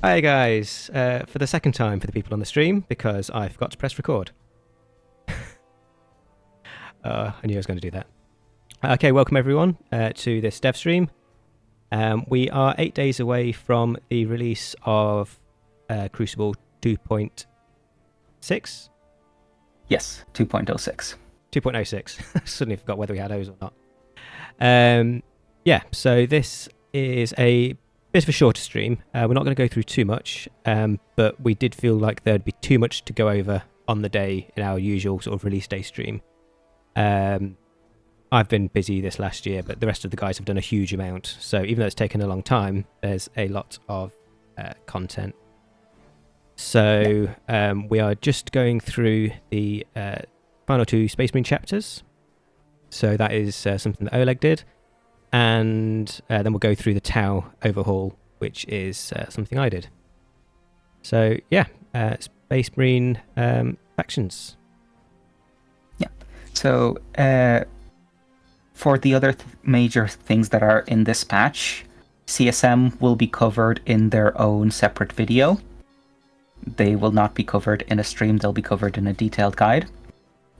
Hi guys, for the second time for the people on the stream, because I forgot to press record. I knew I was going to do that. Okay, welcome everyone to this dev stream. We are 8 days away from the release of Crucible 2.6? Yes, 2.06. 2.06. I suddenly forgot whether we had O's or not. Yeah, so this is a bit of a shorter stream. We're not going to go through too much, but we did feel like there'd be too much to go over on the day in our usual sort of release day stream. I've been busy this last year, but the rest of the guys have done a huge amount. So even though it's taken a long time, there's a lot of content. So we are just going through the final two Space Marine chapters. So that is something that Oleg did. And then we'll go through the Tau overhaul, which is something I did. So yeah, Space Marine factions. Yeah. So for the other major things that are in this patch, CSM will be covered in their own separate video. They will not be covered in a stream, they'll be covered in a detailed guide.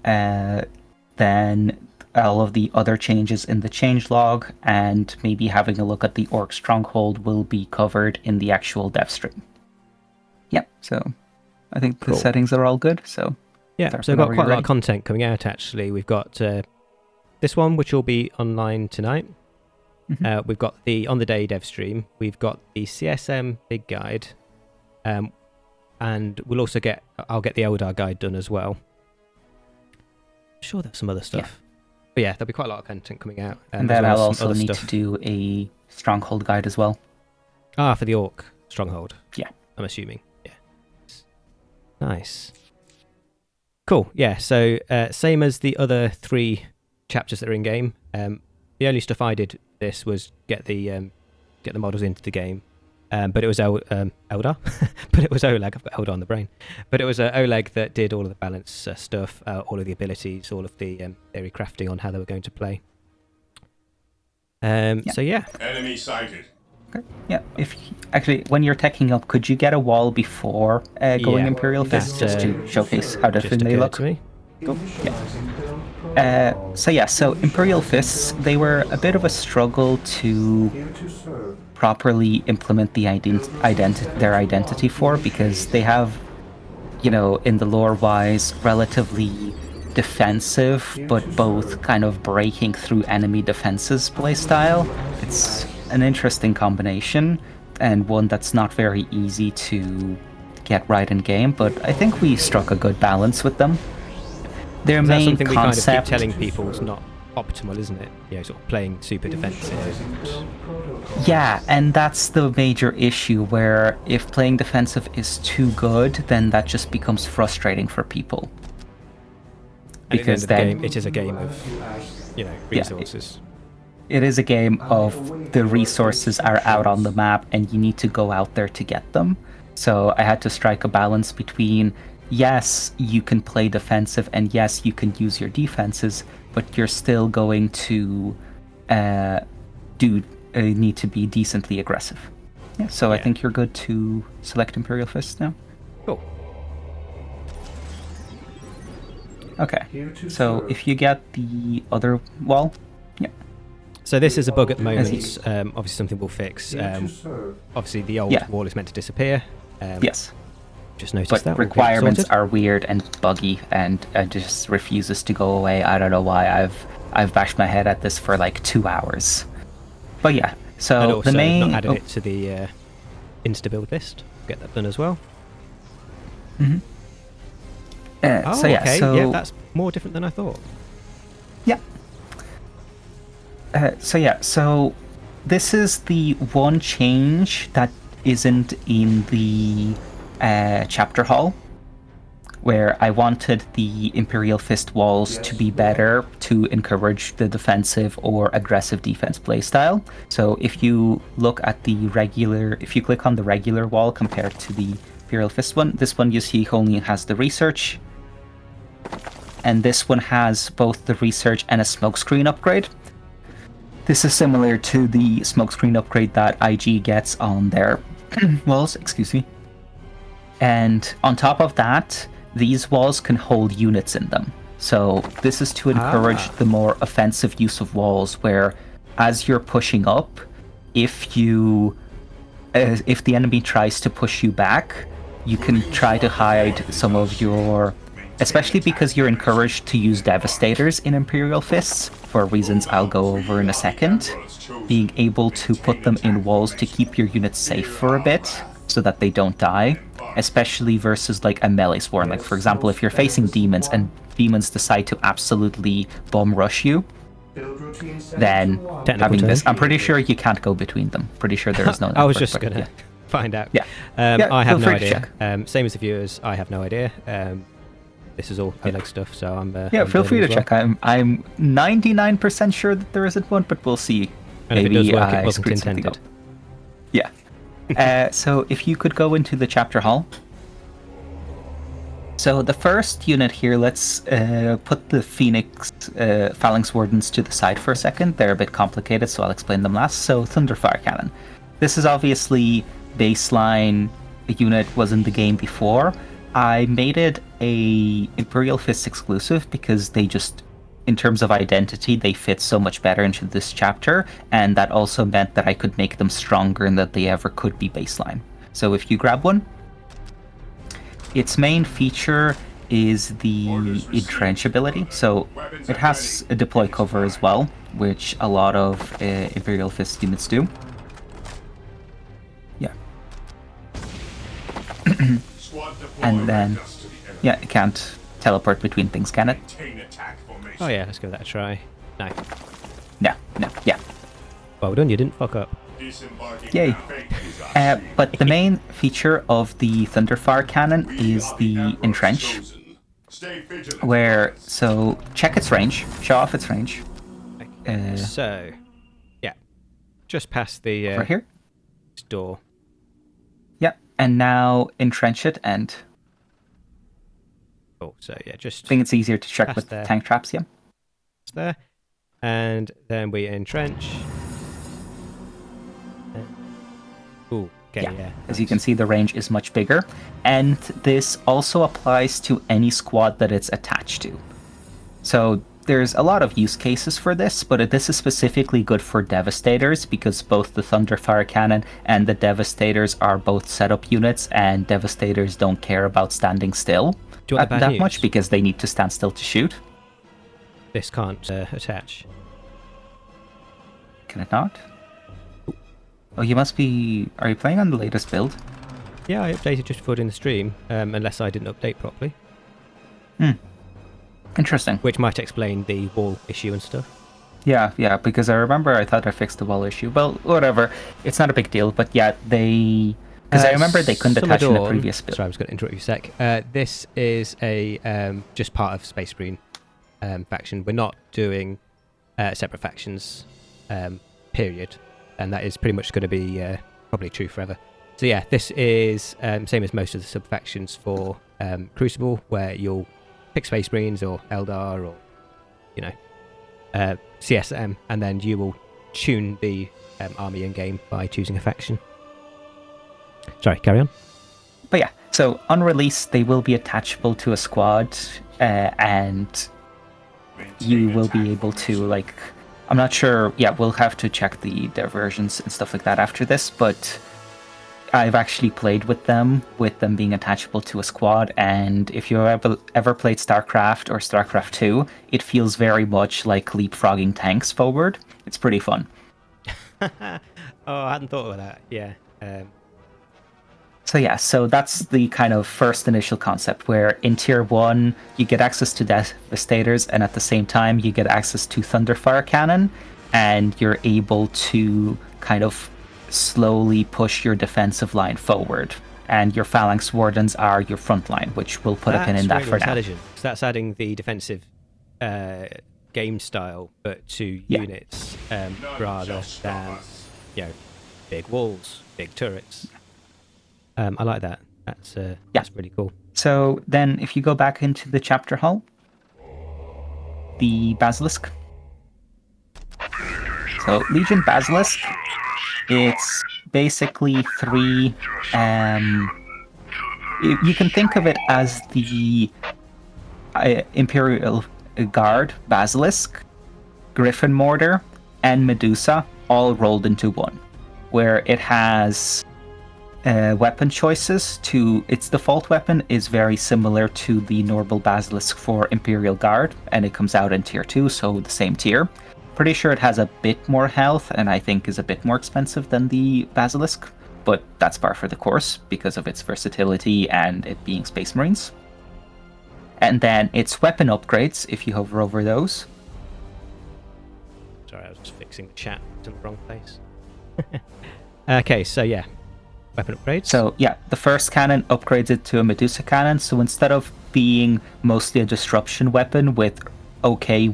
Then all of the other changes in the changelog and maybe having a look at the Orc Stronghold will be covered in the actual dev stream. Yeah, so I think the settings are all good. So yeah, so we've got quite a lot of content coming out actually. We've got this one, which will be online tonight. Mm-hmm. We've got the On the Day dev stream. We've got the CSM big guide. And we'll also I'll get the Eldar guide done as well. I'm sure there's some other stuff. Yeah. But yeah, there'll be quite a lot of content coming out. And then I'll also need to do a Stronghold guide as well. Ah, for the Orc Stronghold. Yeah. I'm assuming. Yeah. Nice. Cool. Yeah, so same as the other three chapters that are in game. The only stuff I did this was get the models into the game. But it was Eldar. But it was Oleg. I've got Eldar on the brain. But it was Oleg that did all of the balance stuff, all of the abilities, all of the theory crafting on how they were going to play. So yeah. Enemy sighted. Okay. Yeah. When you're teching up, could you get a wall before going Imperial Fists just to showcase how different they look? To me. Cool. Yeah. So Imperial Fists, they were a bit of a struggle to properly implement the their identity for, because they have, in the lore-wise, relatively defensive, but both kind of breaking through enemy defenses playstyle. It's an interesting combination, and one that's not very easy to get right in game, but I think we struck a good balance with them. Their main concept... we kind of keep telling people is not optimal, isn't it? Sort of playing super defensive. Yeah, and that's the major issue, where if playing defensive is too good, then that just becomes frustrating for people. And because then it is a game of, resources. Yeah, it is a game of the resources are out on the map, and you need to go out there to get them. So I had to strike a balance between, yes, you can play defensive, and yes, you can use your defenses, but you're still going to need to be decently aggressive. Yeah, so I think you're good to select Imperial Fists now. Cool. Okay, so if you get the other wall, yeah. So this is a bug at the moment, obviously something we'll fix. Obviously the old wall is meant to disappear. Yes. Just noticed but that. Requirements are weird and buggy, and just refuses to go away. I don't know why. I've bashed my head at this for like 2 hours. But yeah, so and also the main not added it to the insta-build list. Get that done as well. Mm-hmm. Okay. Yeah, that's more different than I thought. Yeah. So this is the one change that isn't in the chapter hall, where I wanted the Imperial Fist walls to be better to encourage the defensive or aggressive defense playstyle. So if you look at if you click on the regular wall compared to the Imperial Fist one, this one you see only has the research, and this one has both the research and a smokescreen upgrade. This is similar to the smokescreen upgrade that IG gets on their walls, excuse me. And on top of that, these walls can hold units in them. So this is to encourage the more offensive use of walls, where as you're pushing up, if the enemy tries to push you back, you can try to hide some of your, especially because you're encouraged to use Devastators in Imperial Fists, for reasons I'll go over in a second, being able to put them in walls to keep your units safe for a bit, so that they don't die, especially versus like a melee swarm. Like for example, if you're facing demons and demons decide to absolutely bomb rush you, then having this, I'm pretty sure you can't go between them. Pretty sure there is no. I was just gonna find out. Yeah. I have no idea. Same as the viewers, I have no idea. This is all Oleg stuff, so I'm. I'm feel free to check. I'm 99% sure that there isn't one, but we'll see. And maybe if it does work, it wasn't intended. Yeah. So if you could go into the chapter hall. So the first unit here, let's put the Phalanx Wardens to the side for a second. They're a bit complicated, so I'll explain them last. So Thunderfire Cannon. This is obviously baseline. The unit was in the game before. I made it a Imperial Fists exclusive because they just, in terms of identity, they fit so much better into this chapter, and that also meant that I could make them stronger and that they ever could be baseline. So if you grab one, its main feature is the entrench ability. So it has a deploy cover as well, which a lot of Imperial Fist units do. Yeah. And then, yeah, it can't teleport between things, can it? Oh yeah, let's give that a try. No. Yeah. Well done, you didn't fuck up. Yay. But the main feature of the Thunderfire Cannon is the entrench, where, so check its range, show off its range. So, yeah, just past the right here. Door. Yeah, and now entrench it, and so yeah, just. I think it's easier to check with there. Tank traps. Yeah. It's there, and then we entrench. Ooh, okay, yeah. As you can see, the range is much bigger, and this also applies to any squad that it's attached to. So there's a lot of use cases for this, but this is specifically good for Devastators because both the Thunderfire Cannon and the Devastators are both setup units, and Devastators don't care about standing still that much because they need to stand still to shoot. This can't attach. Can it not? Oh, you must be... Are you playing on the latest build? Yeah, I updated just before doing the stream, unless I didn't update properly. Interesting. Which might explain the wall issue and stuff. Yeah, because I remember I thought I fixed the wall issue. Well, whatever. It's not a big deal, but yeah, they... Because I remember they couldn't attach in the previous build. Sorry, I was going to interrupt you a sec. This is a just part of Space Marine faction. We're not doing separate factions, period. And that is pretty much going to be probably true forever. So yeah, this is same as most of the sub-factions for Crucible, where you'll pick Space Marines or Eldar or, CSM, and then you will tune the army in-game by choosing a faction. Sorry, carry on. But yeah, so on release, they will be attachable to a squad, and you will be able to, like... I'm not sure. Yeah, we'll have to check the versions and stuff like that after this, but I've actually played with them being attachable to a squad, and if you ever played StarCraft or StarCraft 2, it feels very much like leapfrogging tanks forward. It's pretty fun. Oh, I hadn't thought of that. Yeah. So that's the kind of first initial concept, where in Tier 1, you get access to Devastators, and at the same time, you get access to Thunderfire Cannon, and you're able to kind of slowly push your defensive line forward. And your Phalanx Wardens are your front line, which we'll put a pin in that for now. So that's adding the defensive game style, but to units rather than, big walls, big turrets. I like that. That's really cool. So then if you go back into the chapter hall, the Basilisk. So Legion Basilisk, it's basically three. You can think of it as the Imperial Guard, Basilisk, Griffin Mortar, and Medusa all rolled into one, where it has weapon choices. Its default weapon is very similar to the normal Basilisk for Imperial Guard, and it comes out in tier 2, so the same tier. Pretty sure it has a bit more health, and I think is a bit more expensive than the Basilisk, but that's par for the course because of its versatility and it being Space Marines. And then its weapon upgrades, if you hover over those. Sorry, I was just fixing the chat in the wrong place. Okay, so yeah, weapon upgrades. So yeah, the first cannon upgrades it to a Medusa cannon, so instead of being mostly a disruption weapon with okay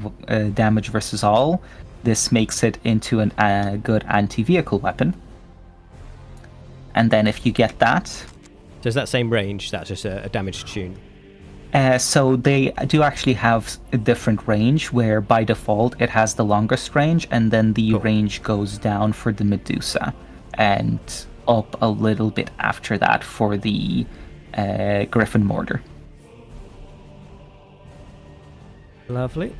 damage versus all, this makes it into a good anti-vehicle weapon. And then if you get that... So is that same range? That's just a damage tune? So they do actually have a different range, where by default it has the longest range, and then the range goes down for the Medusa, and up a little bit after that for the Griffin Mortar. Lovely.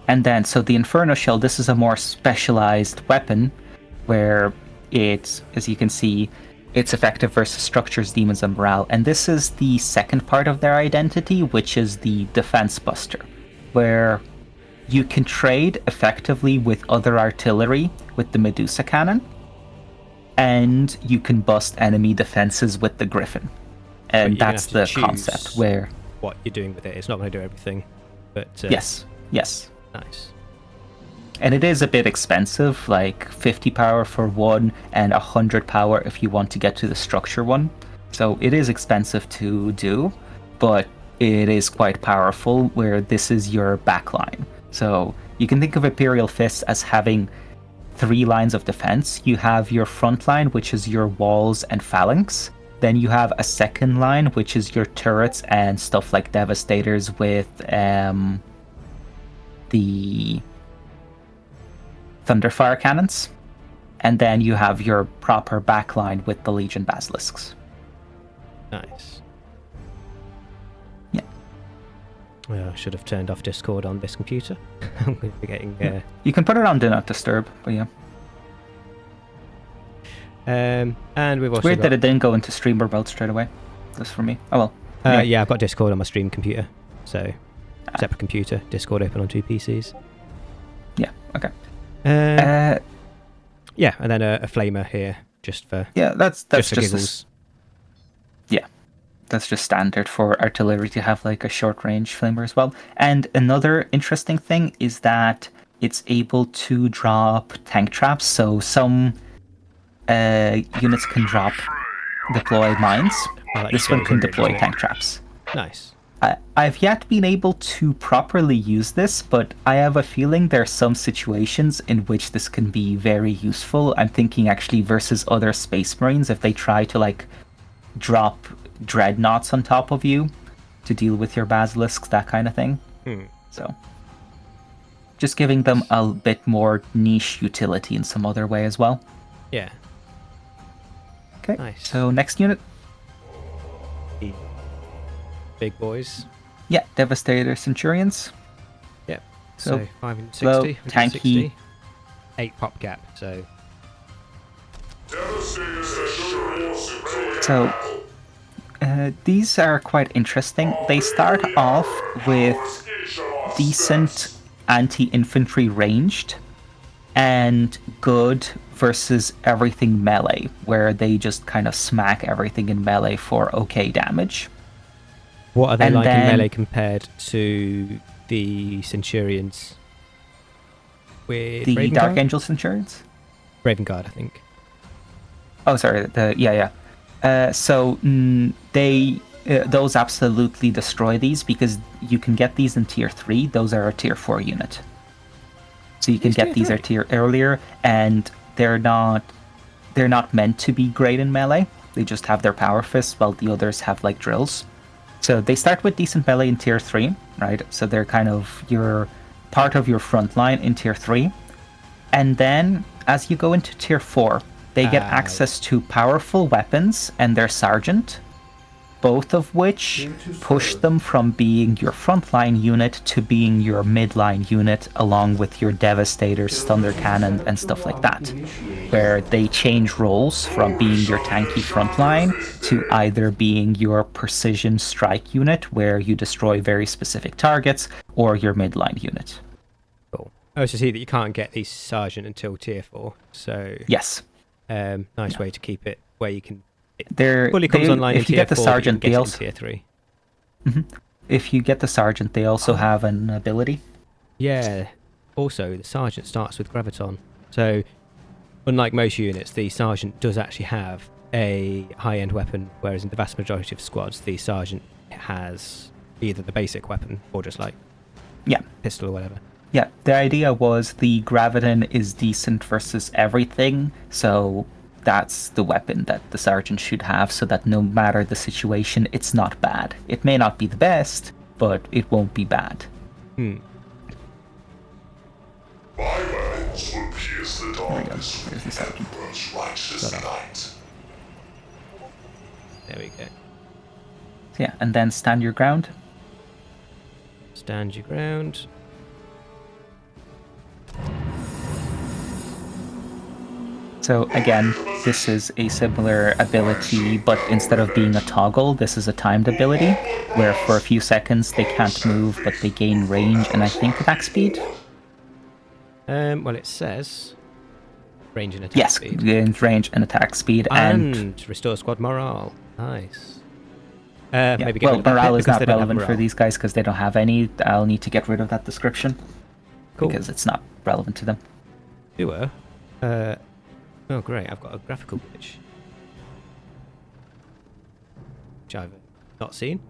And then, so the Inferno Shell, this is a more specialized weapon, where it's, as you can see, it's effective versus structures, demons, and morale. And this is the second part of their identity, which is the Defense Buster, where you can trade effectively with other artillery with the Medusa cannon, and you can bust enemy defenses with the Griffin. And that's the concept where... what you're doing with it. It's not going to do everything, but... Yes. Nice. And it is a bit expensive, like 50 power for one and 100 power if you want to get to the structure one. So it is expensive to do, but it is quite powerful, where this is your backline. So you can think of Imperial Fists as having 3 lines of defense. You have your front line, which is your walls and phalanx. Then you have a second line, which is your turrets and stuff like Devastators with the Thunderfire Cannons. And then you have your proper backline with the Legion Basilisks. Nice. Yeah. Well, I should have turned off Discord on this computer. I'm going to be getting... You can put it on Do Not Disturb, but yeah. And we've also it's weird got... that it didn't go into streamer mode straight away. Just for me. Oh well. Yeah, I've got Discord on my stream computer. So, separate computer, Discord open on 2 PCs. Yeah, okay. Yeah, and then a flamer here, just for... Yeah, that's just giggles. Yeah, that's just standard for artillery to have like a short range flamer as well. And another interesting thing is that it's able to drop tank traps. So some units can deploy mines. This one can deploy tank traps. Nice. I've yet been able to properly use this, but I have a feeling there are some situations in which this can be very useful. I'm thinking actually versus other Space Marines, if they try to like drop dreadnoughts on top of you to deal with your basilisks, that kind of thing. So just giving them a bit more niche utility in some other way as well. Yeah. Okay, nice. So next unit. Big boys. Yeah, Devastator Centurions. Yep. So 560, low, 160, 8 pop gap, so... So, these are quite interesting. They start off with decent anti-infantry ranged and good versus everything melee, where they just kind of smack everything in melee for okay damage. What are they like in melee compared to the Centurions? With the Raven Dark Guard? Angel Centurions? Raven Guard, I think. Oh, sorry. They those absolutely destroy these, because you can get these in tier 3. Those are a tier 4 unit. So you can get these at tier earlier, and they're not meant to be great in melee. They just have their power fists, while the others have like drills. So they start with decent melee in tier 3, right? So they're kind of part of your front line in tier 3. And then as you go into tier 4, They get access to powerful weapons and their sergeant, both of which push them from being your frontline unit to being your midline unit, along with your Devastators, Thunder Cannon, and stuff like that, where they change roles from being your tanky frontline to either being your precision strike unit, where you destroy very specific targets, or your midline unit. Cool. I also see that you can't get the sergeant until tier 4, so yes, nice way to keep it where you can. Fully comes online if in you tier get the 4, sergeant, you they can also get it in tier 3. If you get the sergeant, they also have an ability. Yeah. Also, the sergeant starts with graviton, so unlike most units, the sergeant does actually have a high-end weapon, whereas in the vast majority of squads, the sergeant has either the basic weapon or just like pistol or whatever. Yeah, the idea was the graviton is decent versus everything, so that's the weapon that the sergeant should have, so that no matter the situation, it's not bad. It may not be the best, but it won't be bad. My weapons will pierce the darkness There's the sergeant. Emperor's righteous light. There we go. So yeah, and then stand your ground. Stand your ground. So again, this is a similar ability, but instead of being a toggle, this is a timed ability, where for a few seconds they can't move, but they gain range and I think attack speed. Well, it says range and attack speed. Yes, range and attack speed, and restore squad morale. Nice. Maybe get well, rid of that morale bit is because not they don't have relevant for morale. these guys because they don't have any. I'll need to get rid of that description. Cool. Because it's not relevant to them. You oh great, I've got a graphical glitch. Which I've not seen.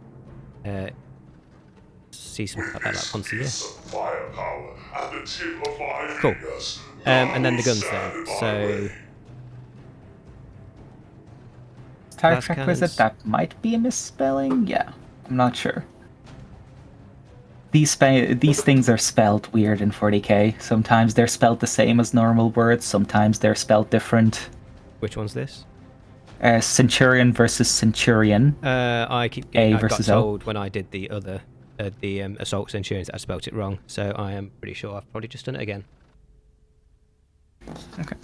See something like that like once a year. Firepower at the tip of my Cool. fingers. And then the guns then. So Star Blast Trek cannons. Wizard, that might be a misspelling? Yeah, I'm not sure. These things are spelled weird in 40k. Sometimes they're spelled the same as normal words, sometimes they're spelled different. which one's this? Centurion versus Centurion. I got versus O. told when I did the other Assault Centurions that I spelt it wrong, so I am pretty sure I've probably just done it again. Okay.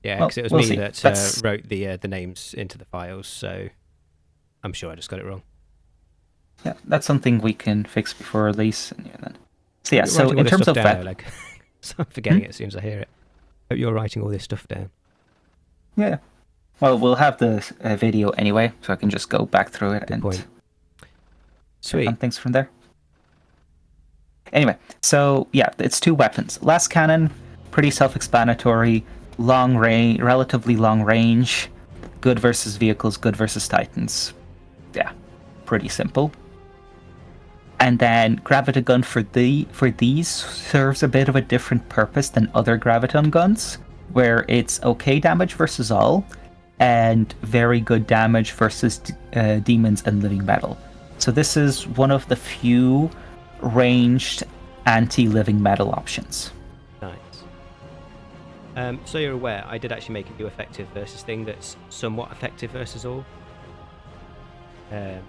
Yeah, Well, because it was we'll me see. that wrote the names into the files, so I'm sure I just got it wrong. Yeah, that's something we can fix before release. And yeah, then. So yeah, You're so writing all in this terms stuff of down, Oleg. So I'm forgetting it as soon as I hear it. Hope you're writing all this stuff down. Yeah. Well, we'll have the video anyway, so I can just go back through it and Point. Sweet. on things from there. Anyway, so yeah, it's 2 weapons. Last cannon, pretty self-explanatory, long range, relatively long range, good versus vehicles, good versus titans. Yeah, pretty simple. And then Graviton for these serves a bit of a different purpose than other Graviton guns, where it's okay damage versus all, and very good damage versus demons and living metal. So this is one of the few ranged anti-living metal options. Nice. So you're aware, I did actually make a new effective versus thing that's somewhat effective versus all. I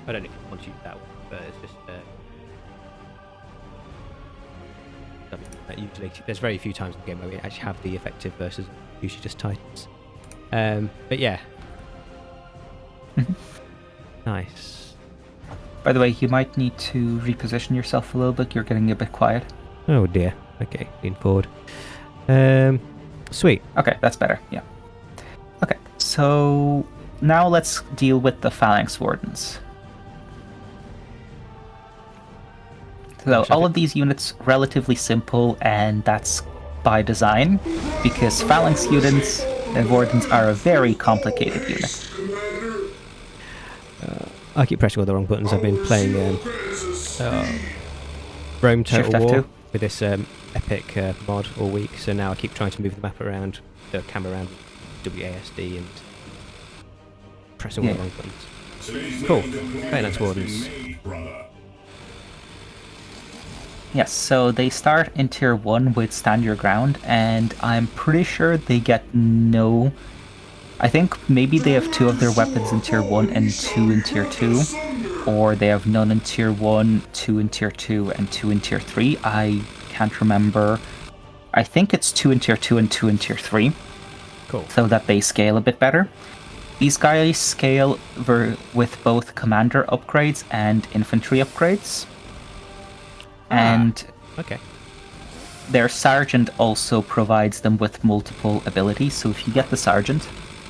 don't know if you want to use that one, but it's just usually there's very few times in the game where we actually have the effective versus usually just titans. But yeah. Nice. By the way, you might need to reposition yourself a little bit. You're getting a bit quiet. Oh dear. Okay, lean forward. Sweet. Okay, that's better. Yeah. Okay, so now let's deal with the Phalanx Wardens. So all of these units relatively simple, and that's by design, because Phalanx units and Wardens are a very complicated unit. I keep pressing all the wrong buttons. I've been playing Rome Total Shift War F2. with this epic mod all week, so now I keep trying to move the map around, the camera around WASD and pressing all the wrong buttons. Cool. Phalanx Wardens. Yes, so they start in Tier 1 with Stand Your Ground, and I'm pretty sure they get no... I think maybe they have 2 of their weapons in Tier 1 and 2 in Tier 2, or they have none in Tier 1, 2 in Tier 2, and 2 in Tier 3. I can't remember. I think it's 2 in Tier 2 and 2 in Tier 3. Cool. So that they scale a bit better. These guys scale with both commander upgrades and infantry upgrades. And okay. their sergeant also provides them with multiple abilities. So if you get the sergeant...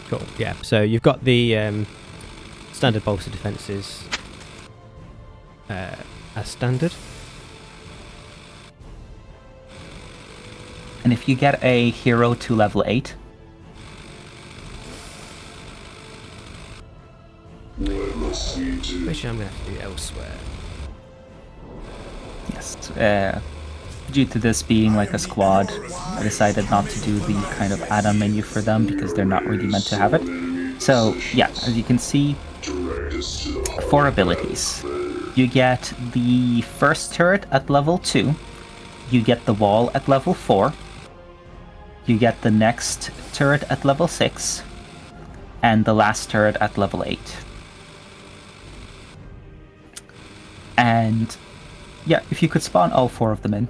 Cool, yeah. So you've got the standard bolster defenses as standard. And if you get a hero to level 8... Which I'm going to have to do elsewhere. Yes. Due to this being like a squad, I decided not to do the kind of add-on menu for them because they're not really meant to have it. So, yeah, as you can see, 4 abilities. You get the first turret at level 2. You get the wall at level 4. You get the next turret at level 6. And the last turret at level 8. And yeah, if you could spawn all 4 of them in,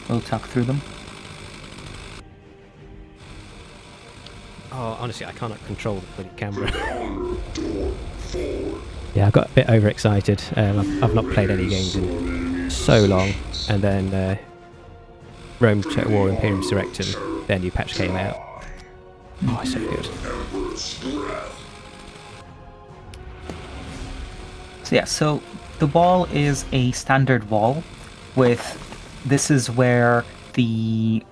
we'll talk through them. Oh, honestly, I cannot control the bloody camera. Yeah, I got a bit overexcited. I've not played any games in so long, and then Rome Total War Imperium Surrectum, their new patch came out. Oh, it's so good. So yeah, so the wall is a standard wall this is where the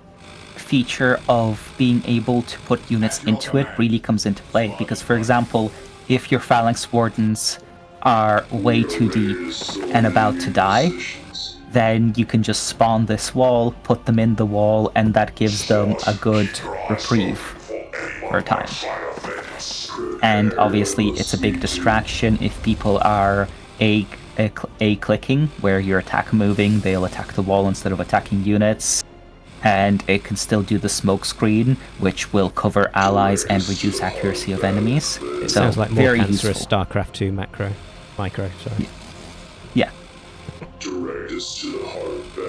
feature of being able to put units into it really comes into play. Because, for example, if your Phalanx Wardens are way too deep and about to die, then you can just spawn this wall, put them in the wall, and that gives them a good reprieve for a time. And obviously it's a big distraction if people are A-clicking, where your attack moving, they'll attack the wall instead of attacking units. And it can still do the smoke screen, which will cover allies and reduce accuracy of enemies. It so sounds like more very cancerous useful. StarCraft 2 micro, sorry. Yeah.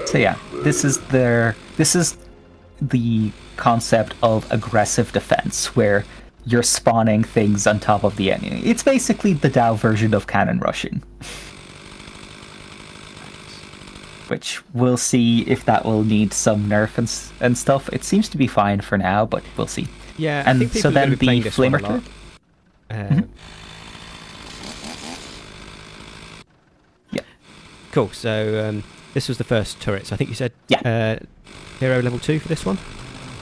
So yeah, this is the concept of aggressive defense, where you're spawning things on top of the enemy. It's basically the DAO version of cannon rushing. Which we'll see if that will need some nerf and stuff. It seems to be fine for now, but we'll see. Yeah, I and think people so are then going to be playing the this one a flamer lot. turret. Yeah. Cool, so this was the first turret. So I think you said hero level 2 for this one?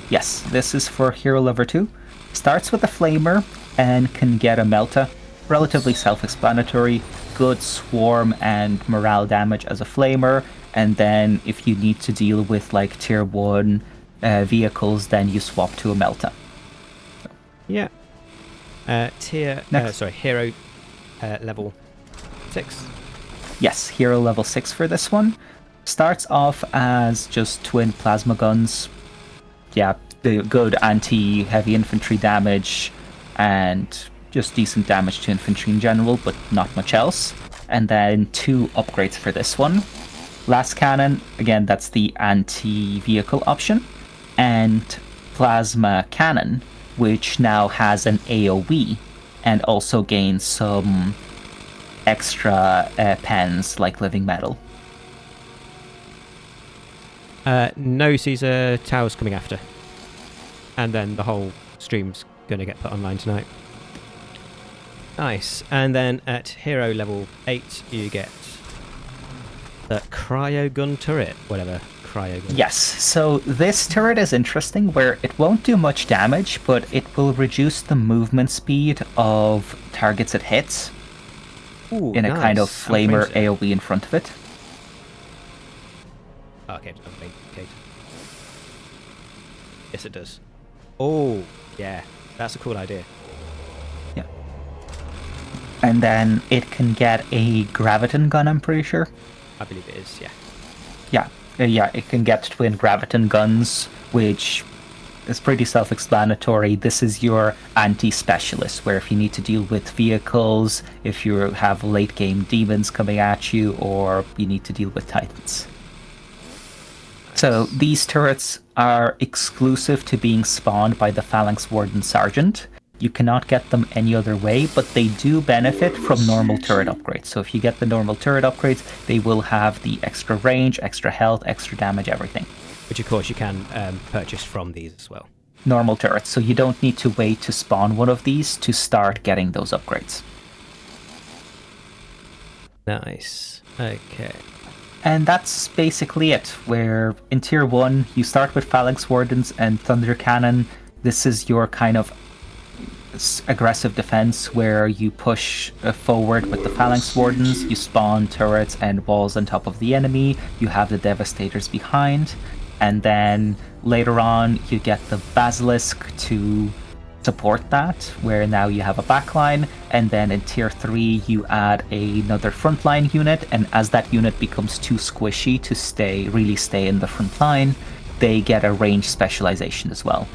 Yes, this is for hero level 2. Starts with a flamer and can get a melta. Relatively self-explanatory. Good swarm and morale damage as a flamer. And then if you need to deal with like tier 1 vehicles, then you swap to a melta. Yeah. Hero level 6. Yes, hero level 6 for this one. Starts off as just twin plasma guns. Yeah, the good anti-heavy infantry damage and just decent damage to infantry in general, but not much else. And then 2 upgrades for this one. Last cannon, again, that's the anti-vehicle option. And plasma cannon, which now has an AoE and also gains some extra pens like living metal. No Caesar towers coming after. And then the whole stream's going to get put online tonight. Nice. And then at hero level 8, you get the cryo gun turret. Whatever, cryo gun. Yes, so this turret is interesting where it won't do much damage, but it will reduce the movement speed of targets it hits. Ooh, in a kind of How much flamer range is it? AoE in front of it. Oh, okay. Yes, it does. Oh, yeah. That's a cool idea. Yeah. And then it can get a graviton gun, I'm pretty sure. I believe it is, yeah. Yeah, it can get twin graviton guns, which is pretty self-explanatory. This is your anti-specialist, where if you need to deal with vehicles, if you have late-game demons coming at you, or you need to deal with titans. So these turrets are exclusive to being spawned by the Phalanx Warden Sergeant. You cannot get them any other way, but they do benefit from normal turret upgrades. So if you get the normal turret upgrades, they will have the extra range, extra health, extra damage, everything. Which, of course, you can purchase from these as well. Normal turrets, so you don't need to wait to spawn one of these to start getting those upgrades. Nice. Okay. And that's basically it, where in Tier 1, you start with Phalanx Wardens and Thunder Cannon. This is your kind of aggressive defense, where you push forward with the Phalanx Wardens, you spawn turrets and walls on top of the enemy, you have the Devastators behind, and then later on you get the Basilisk to support that, where now you have a backline, and then in Tier 3 you add another frontline unit, and as that unit becomes too squishy to really stay in the front line, they get a range specialization as well.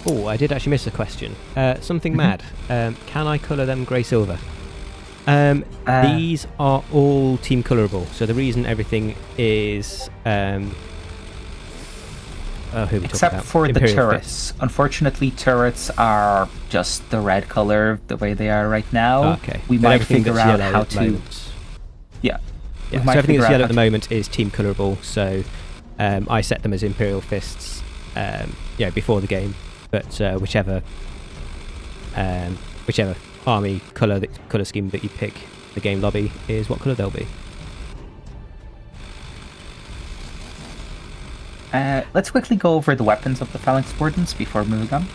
Oh, I did actually miss a question. Something mad. Can I colour them grey-silver? These are all team colourable, so the reason everything is... who are we except talking about? for Imperial the turrets. Fists. Unfortunately, turrets are just the red color, the way they are right now. Okay. We But might everything figure that's out yellow how at the to... moment- Yeah. Yeah, so everything that's yellow at the moment is team colourable, so I set them as Imperial Fists before the game, but whichever army colour scheme that you pick, the game lobby is what colour they'll be. Let's quickly go over the weapons of the Phalanx Wardens before moving on.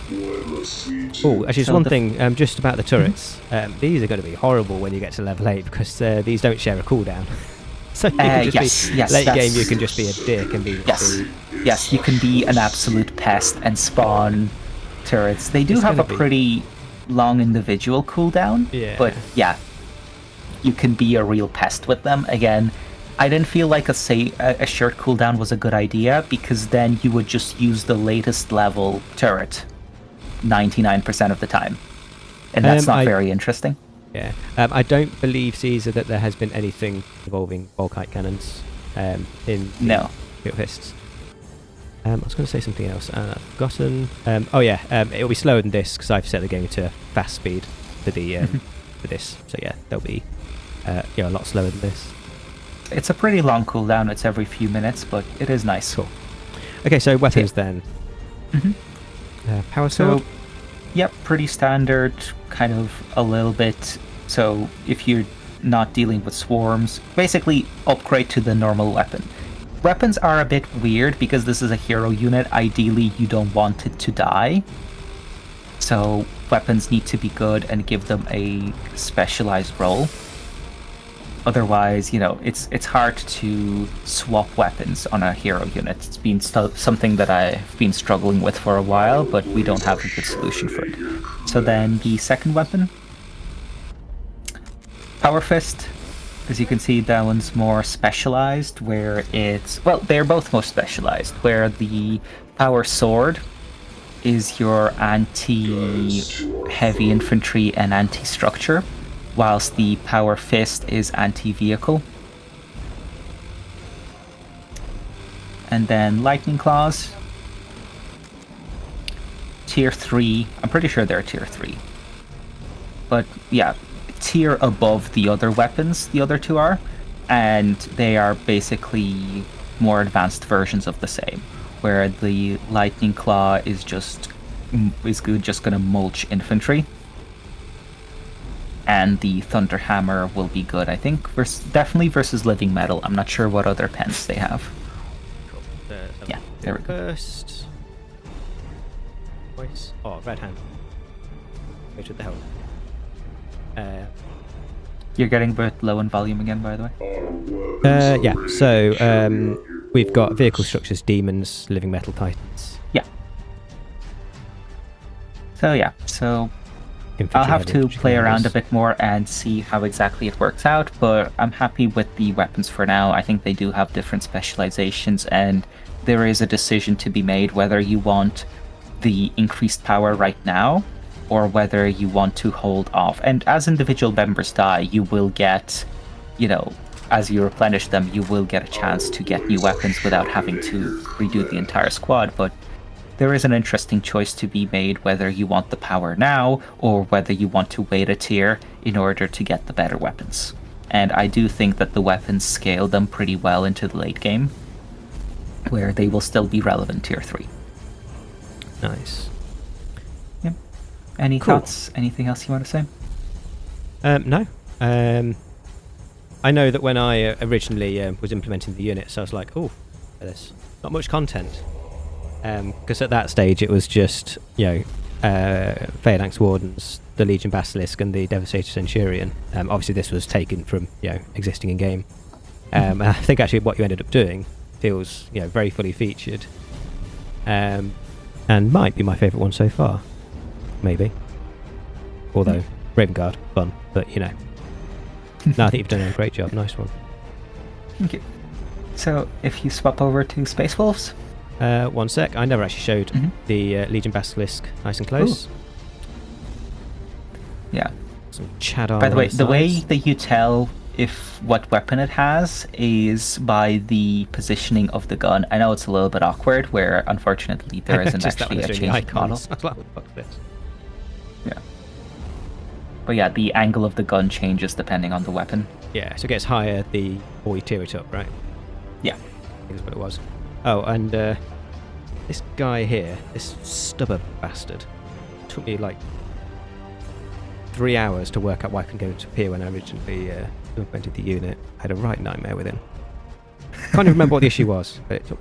Oh, actually, there's So one thing just about the turrets. These are going to be horrible when you get to level 8 because these don't share a cooldown. So you can just late game you can just be a dick and be... Yes, you can be an absolute pest and spawn turrets. They do have a pretty long individual cooldown, but yeah, you can be a real pest with them. Again, I didn't feel like a short cooldown was a good idea, because then you would just use the latest level turret 99% of the time, and that's not very interesting. Yeah, I don't believe, Caesar, that there has been anything involving Volkite cannons in Imperial Fists. I was going to say something else, and I've forgotten. It'll be slower than this because I've set the game to fast speed for the for this. So yeah, they'll be a lot slower than this. It's a pretty long cooldown. It's every few minutes, but it is nice. Cool. Okay, so weapons then. Power sword. Yep, pretty standard. Kind of a little bit. So if you're not dealing with swarms, basically upgrade to the normal weapon. Weapons are a bit weird because this is a hero unit. Ideally, you don't want it to die. So weapons need to be good and give them a specialized role. Otherwise, it's hard to swap weapons on a hero unit. It's been something that I've been struggling with for a while, but we don't have a good solution for it. So then the second weapon, Power Fist. As you can see, that one's more specialized, where they're both most specialized, where the Power Sword is your anti-heavy infantry and anti-structure, whilst the Power Fist is anti-vehicle. And then Lightning Claws. Tier 3, I'm pretty sure they're Tier 3. But yeah, tier above the other weapons, the other two are, and they are basically more advanced versions of the same, where the Lightning Claw is just gonna mulch infantry, and the Thunder Hammer will be good, I think, definitely versus Living Metal. I'm not sure what other pens they have. Cool. Yeah, there we go. First voice. Oh, red hand. Wait, what the hell? You're getting a bit low in volume again, by the way. So we've got vehicle structures, demons, living metal titans. Yeah. So I'll have heavy to infantry play around a commanders. bit more and see how exactly it works out, but I'm happy with the weapons for now. I think they do have different specializations, and there is a decision to be made whether you want the increased power right now or whether you want to hold off. And as individual members die, you will get, as you replenish them, you will get a chance to get new weapons without having to redo the entire squad, but there is an interesting choice to be made whether you want the power now or whether you want to wait a tier in order to get the better weapons. And I do think that the weapons scale them pretty well into the late game, where they will still be relevant tier 3. Nice. Yep. Any Cool. thoughts? Anything else you want to say? No. I know that when I originally was implementing the units, I was like, oh, there's not much content. Because at that stage it was just, Phalanx Wardens, the Legion Basilisk, and the Devastator Centurion. Obviously this was taken from, existing in game. And I think actually what you ended up doing feels, very fully featured. And might be my favourite one so far. Maybe. Although, Raven Guard, fun, but no, I think you've done a great job. Nice one. Thank you. So, if you swap over to Space Wolves. One sec. I never actually showed the Legion Basilisk nice and close. Ooh. Yeah. Some Chad armor By the way, on the way sides. that you tell what weapon it has is by the positioning of the gun. I know it's a little bit awkward, where unfortunately there isn't Just that actually one a that's doing the changed model. icons. I was like, what the fuck's this? Yeah. But yeah, the angle of the gun changes depending on the weapon. Yeah, so it gets higher the more you tear it up, right? Yeah. I think that's what it was. Oh, and this guy here, this stubborn bastard, took me like 3 hours to work out why I couldn't get him to appear when I originally implemented the unit. I had a right nightmare with him. Can't even remember what the issue was, but it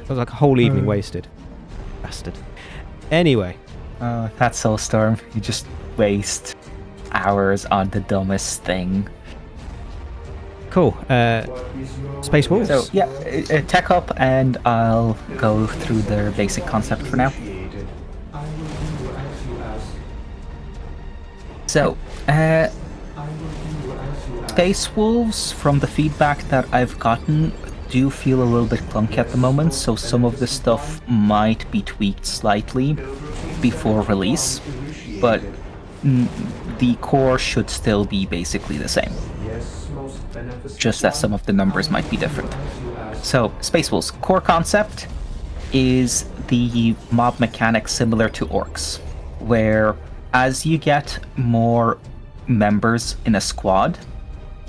was like a whole evening wasted. Bastard. Anyway. That's Soulstorm. You just waste hours on the dumbest thing. Cool. Space Wolves. So yeah, tech up, and I'll go through their basic concept for now. So, Space Wolves, from the feedback that I've gotten, do feel a little bit clunky at the moment, so some of the stuff might be tweaked slightly before release, but the core should still be basically the same. Just that some of the numbers might be different. So, Space Wolves' core concept is the mob mechanic similar to Orcs, where as you get more members in a squad,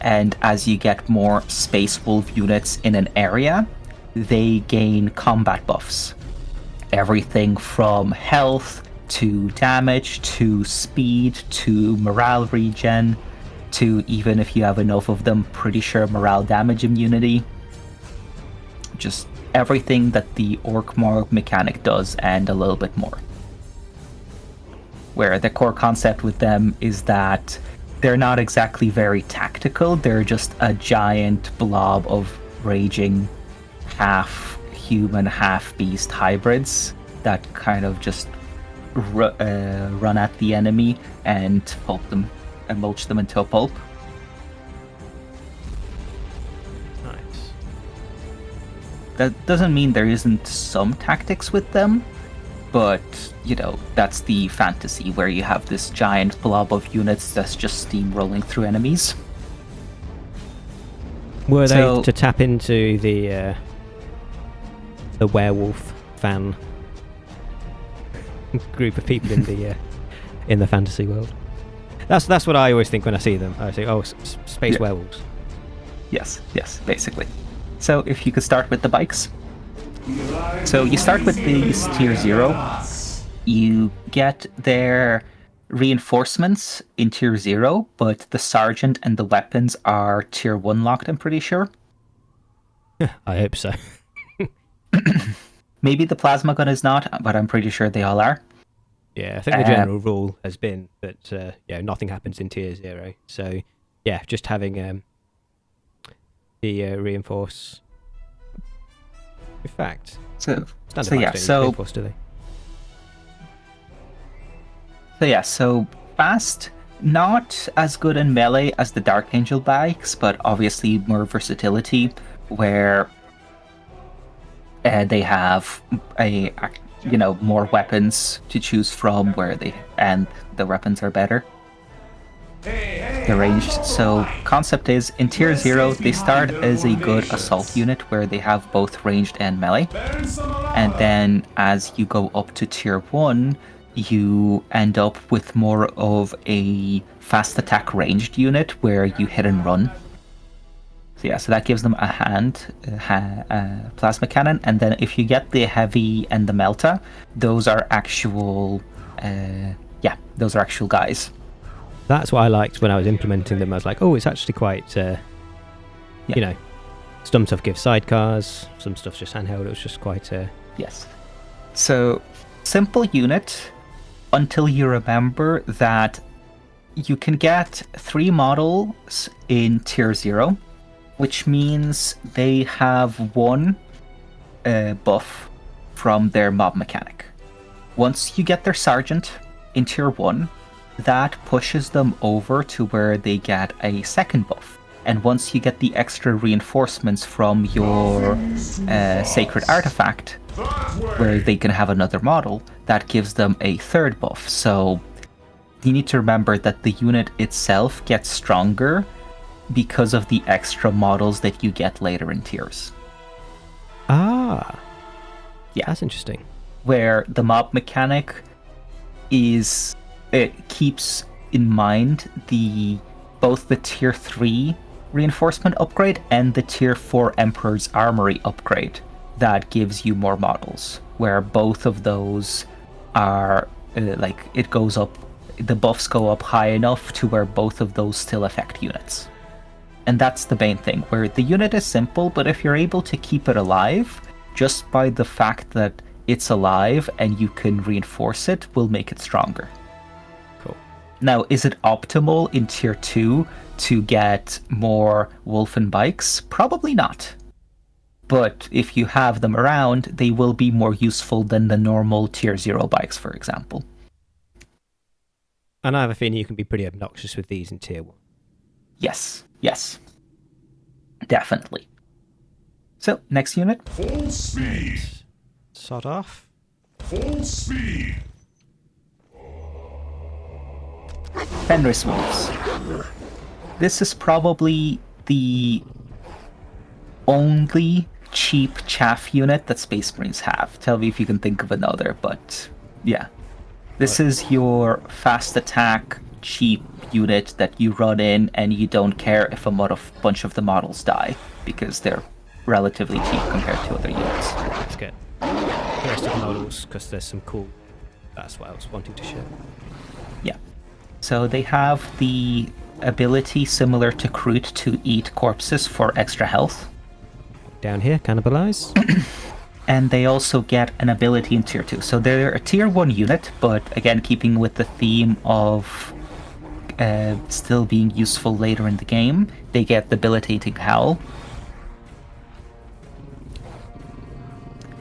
and as you get more Space Wolf units in an area, they gain combat buffs. Everything from health, to damage, to speed, to morale regen, to, even if you have enough of them, pretty sure morale damage immunity. Just everything that the Orc mob mechanic does, and a little bit more. Where the core concept with them is that they're not exactly very tactical, they're just a giant blob of raging half human, half beast hybrids that kind of just run at the enemy and pulp them and mulch them into a pulp. Nice. That doesn't mean there isn't some tactics with them, but, that's the fantasy, where you have this giant blob of units that's just steamrolling through enemies. Were So- they to tap into the werewolf fan group of people in the fantasy world? That's what I always think when I see them. I say, oh, space Yeah. werewolves. Yes, basically. So if you could start with the bikes. So you start with these tier 0. You get their reinforcements in tier 0, but the sergeant and the weapons are tier 1 locked, I'm pretty sure. I hope so. Maybe the plasma gun is not, but I'm pretty sure they all are. Yeah, I think the general rule has been that nothing happens in tier 0. So yeah, just having the reinforce. In fact, So standard yeah, bikes don't so reinforce, do they? So fast. Not as good in melee as the Dark Angel bikes, but obviously more versatility, where they have more weapons to choose from, and the weapons are better. They're ranged. So concept is, in tier 0, they start as a good assault unit where they have both ranged and melee. And then as you go up to tier 1, you end up with more of a fast attack ranged unit where you hit and run. So yeah, so that gives them a plasma cannon. And then if you get the heavy and the melta, those are actual guys. That's what I liked when I was implementing them. I was like, oh, it's actually quite, some stuff gives sidecars, some stuff's just handheld. It was just quite... Yes. So, simple unit, until you remember that you can get 3 models in tier 0, which means they have 1 buff from their mob mechanic. Once you get their sergeant in tier 1, that pushes them over to where they get a 2nd buff. And once you get the extra reinforcements from your sacred artifact, where they can have another model, that gives them a 3rd buff. So you need to remember that the unit itself gets stronger because of the extra models that you get later in tiers. Ah. Yeah. That's interesting. Where the mob mechanic it keeps in mind both the tier 3 reinforcement upgrade and the tier 4 Emperor's Armory upgrade that gives you more models, where both of those are it goes up, the buffs go up high enough to where both of those still affect units. And that's the main thing, where the unit is simple, but if you're able to keep it alive, just by the fact that it's alive and you can reinforce it will make it stronger. Cool. Now, is it optimal in tier 2 to get more Wolfen Bikes? Probably not. But if you have them around, they will be more useful than the normal tier 0 bikes, for example. And I have a feeling you can be pretty obnoxious with these in tier 1. Yes. Definitely. So, next unit. Full speed. Sod off. Full speed. Fenris Wolves. This is probably the only cheap chaff unit that Space Marines have. Tell me if you can think of another, but yeah. This is your fast attack, cheap unit that you run in and you don't care if a bunch of the models die, because they're relatively cheap compared to other units. Let's get the rest of the models, because there's some cool... That's what I was wanting to show. Yeah. So they have the ability similar to Cruci to eat corpses for extra health. Down here, cannibalize. And they also get an ability in tier 2. So they're a tier 1 unit, but again, keeping with the theme of still being useful later in the game, they get Debilitating Howl,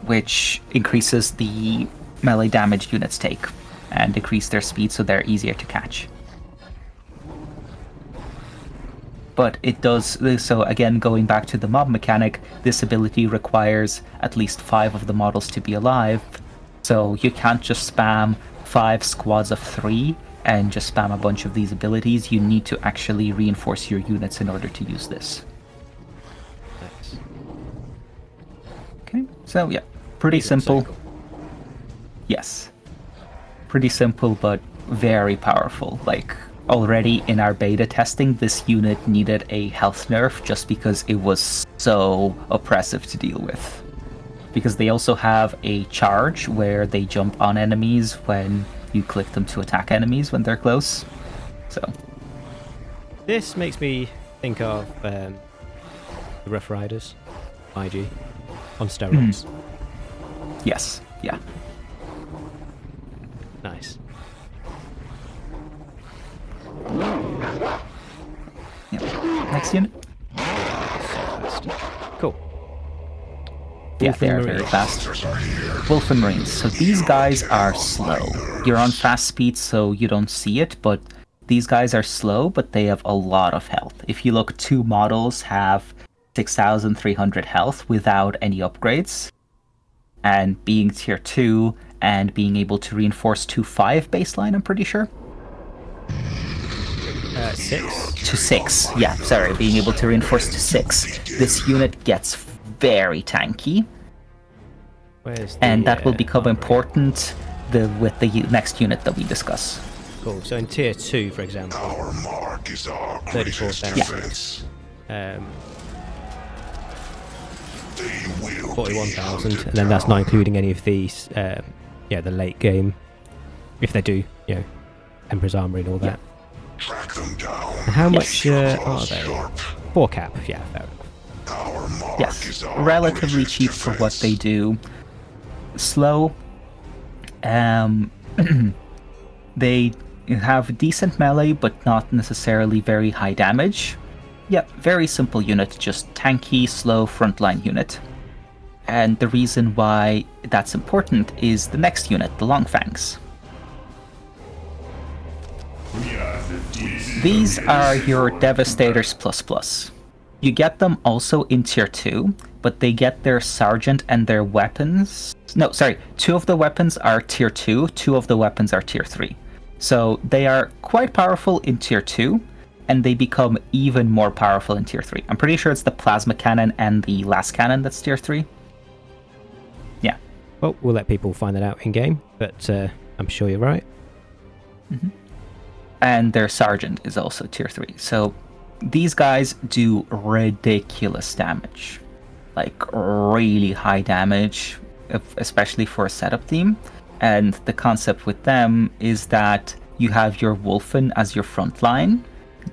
which increases the melee damage units take and decrease their speed so they're easier to catch. But it does, so again, going back to the mob mechanic, this ability requires at least 5 of the models to be alive, so you can't just spam 5 squads of 3 and just spam a bunch of these abilities. You need to actually reinforce your units in order to use this. Nice. Okay, so yeah, pretty simple. Circle. Yes. Pretty simple, but very powerful. Like, already in our beta testing, this unit needed a health nerf just because it was so oppressive to deal with. Because they also have a charge where they jump on enemies when you click them to attack enemies when they're close. So This makes me think of the Rough Riders, IG, on steroids. yes, yeah. Nice. Yeah. Next unit. So fast. Cool. Yeah, Wolfen they are very Marines. fast. Wolfen Marines. So these guys are slow. You're on fast speed, so you don't see it, but these guys are slow, but they have a lot of health. If you look, 2 models have 6,300 health without any upgrades. And being tier 2 and being able to reinforce to 5 baseline, I'm pretty sure. 6. To 6, yeah, sorry, being able to reinforce to 6. This unit gets very tanky, Where's the, and that will become armory? important with the next unit that we discuss. Cool. So in tier 2, for example, Our mark is our greatest 34,000. defense. They will 41,000, be and then that's not including any of these, the late game, if they do, Emperor's Armory and all that. track them down. And how much are Claws they? sharp. 4 cap, yeah, fair enough. Our mark Yes, is our relatively greatest cheap for what defense. they do. Slow. They have decent melee, but not necessarily very high damage. Yep, very simple unit, just tanky, slow frontline unit. And the reason why that's important is the next unit, the Long Fangs. These are your Devastators ++. You get them also in tier 2, but they get their sergeant and their weapons. No, sorry, 2 of the weapons are tier 2, 2 of the weapons are tier 3. So they are quite powerful in tier 2, and they become even more powerful in tier 3. I'm pretty sure it's the Plasma Cannon and the Last Cannon that's tier 3. Yeah. Well, we'll let people find that out in game, but I'm sure you're right. And their sergeant is also tier 3. So these guys do ridiculous damage. Like really high damage, especially for a setup team. And the concept with them is that you have your Wulfen as your front line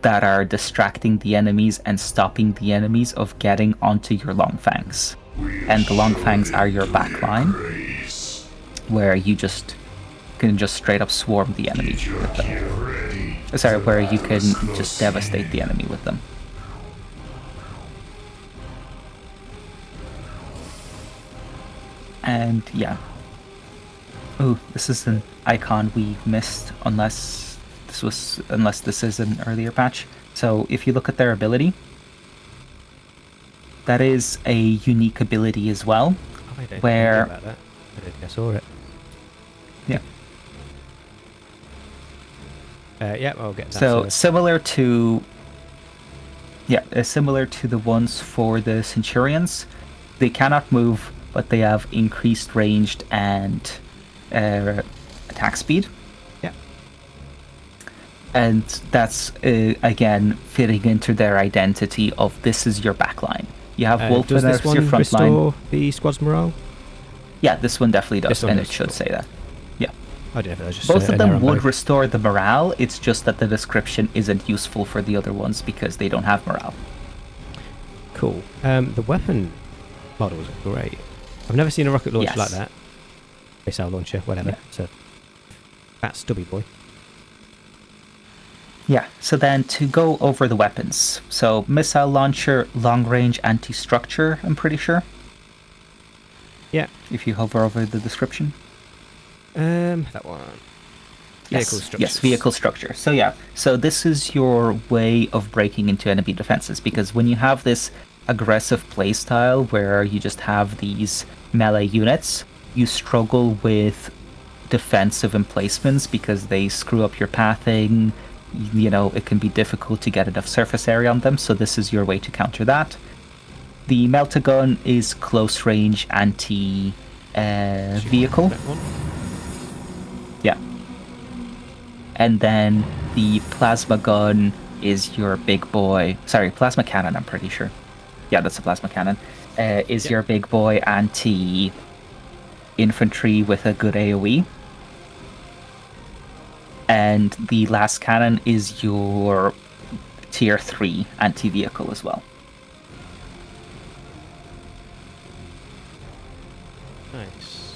that are distracting the enemies and stopping the enemies of getting onto your Long Fangs. And the Long Fangs are your back line, where you can just straight up swarm the enemy with them. Sorry, where you can just devastate the enemy with them. And yeah. Ooh, this is an icon we missed unless this is an earlier patch. So if you look at their ability, that is a unique ability as well. Oh, I don't Where- know about that. I don't think I saw it. Yeah. I'll get that. So similar to the ones for the Centurions, they cannot move, but they have increased ranged and attack speed. Yeah. And that's again fitting into their identity of this is your backline. You have does Wolfen this as your one front line. restore the squad's morale? Yeah, this one definitely does, This one and does it should restore. say that. Yeah. I don't know if that was just Both of an error them on would both. restore the morale, it's just that the description isn't useful for the other ones because they don't have morale. Cool. The weapon models are great. I've never seen a rocket launcher Yes. like that. Missile launcher, whatever. Yeah. It's a fat stubby boy. Yeah, so then to go over the weapons. So missile launcher, long range anti-structure, I'm pretty sure, Yeah. if you hover over the description. That one. Vehicle Yes, structures. yes, vehicle structure. So yeah, so this is your way of breaking into enemy defenses, because when you have this aggressive playstyle where you just have these melee units, you struggle with defensive emplacements because they screw up your pathing. You know, it can be difficult to get enough surface area on them, so this is your way to counter that. The Meltagun is close range anti vehicle. That one. Yeah. And then the plasma gun is your big boy. Sorry, plasma cannon, I'm pretty sure. Yeah, that's a plasma cannon. Is your big boy anti infantry with a good AoE. And the last cannon is your tier 3 anti vehicle as well. Nice.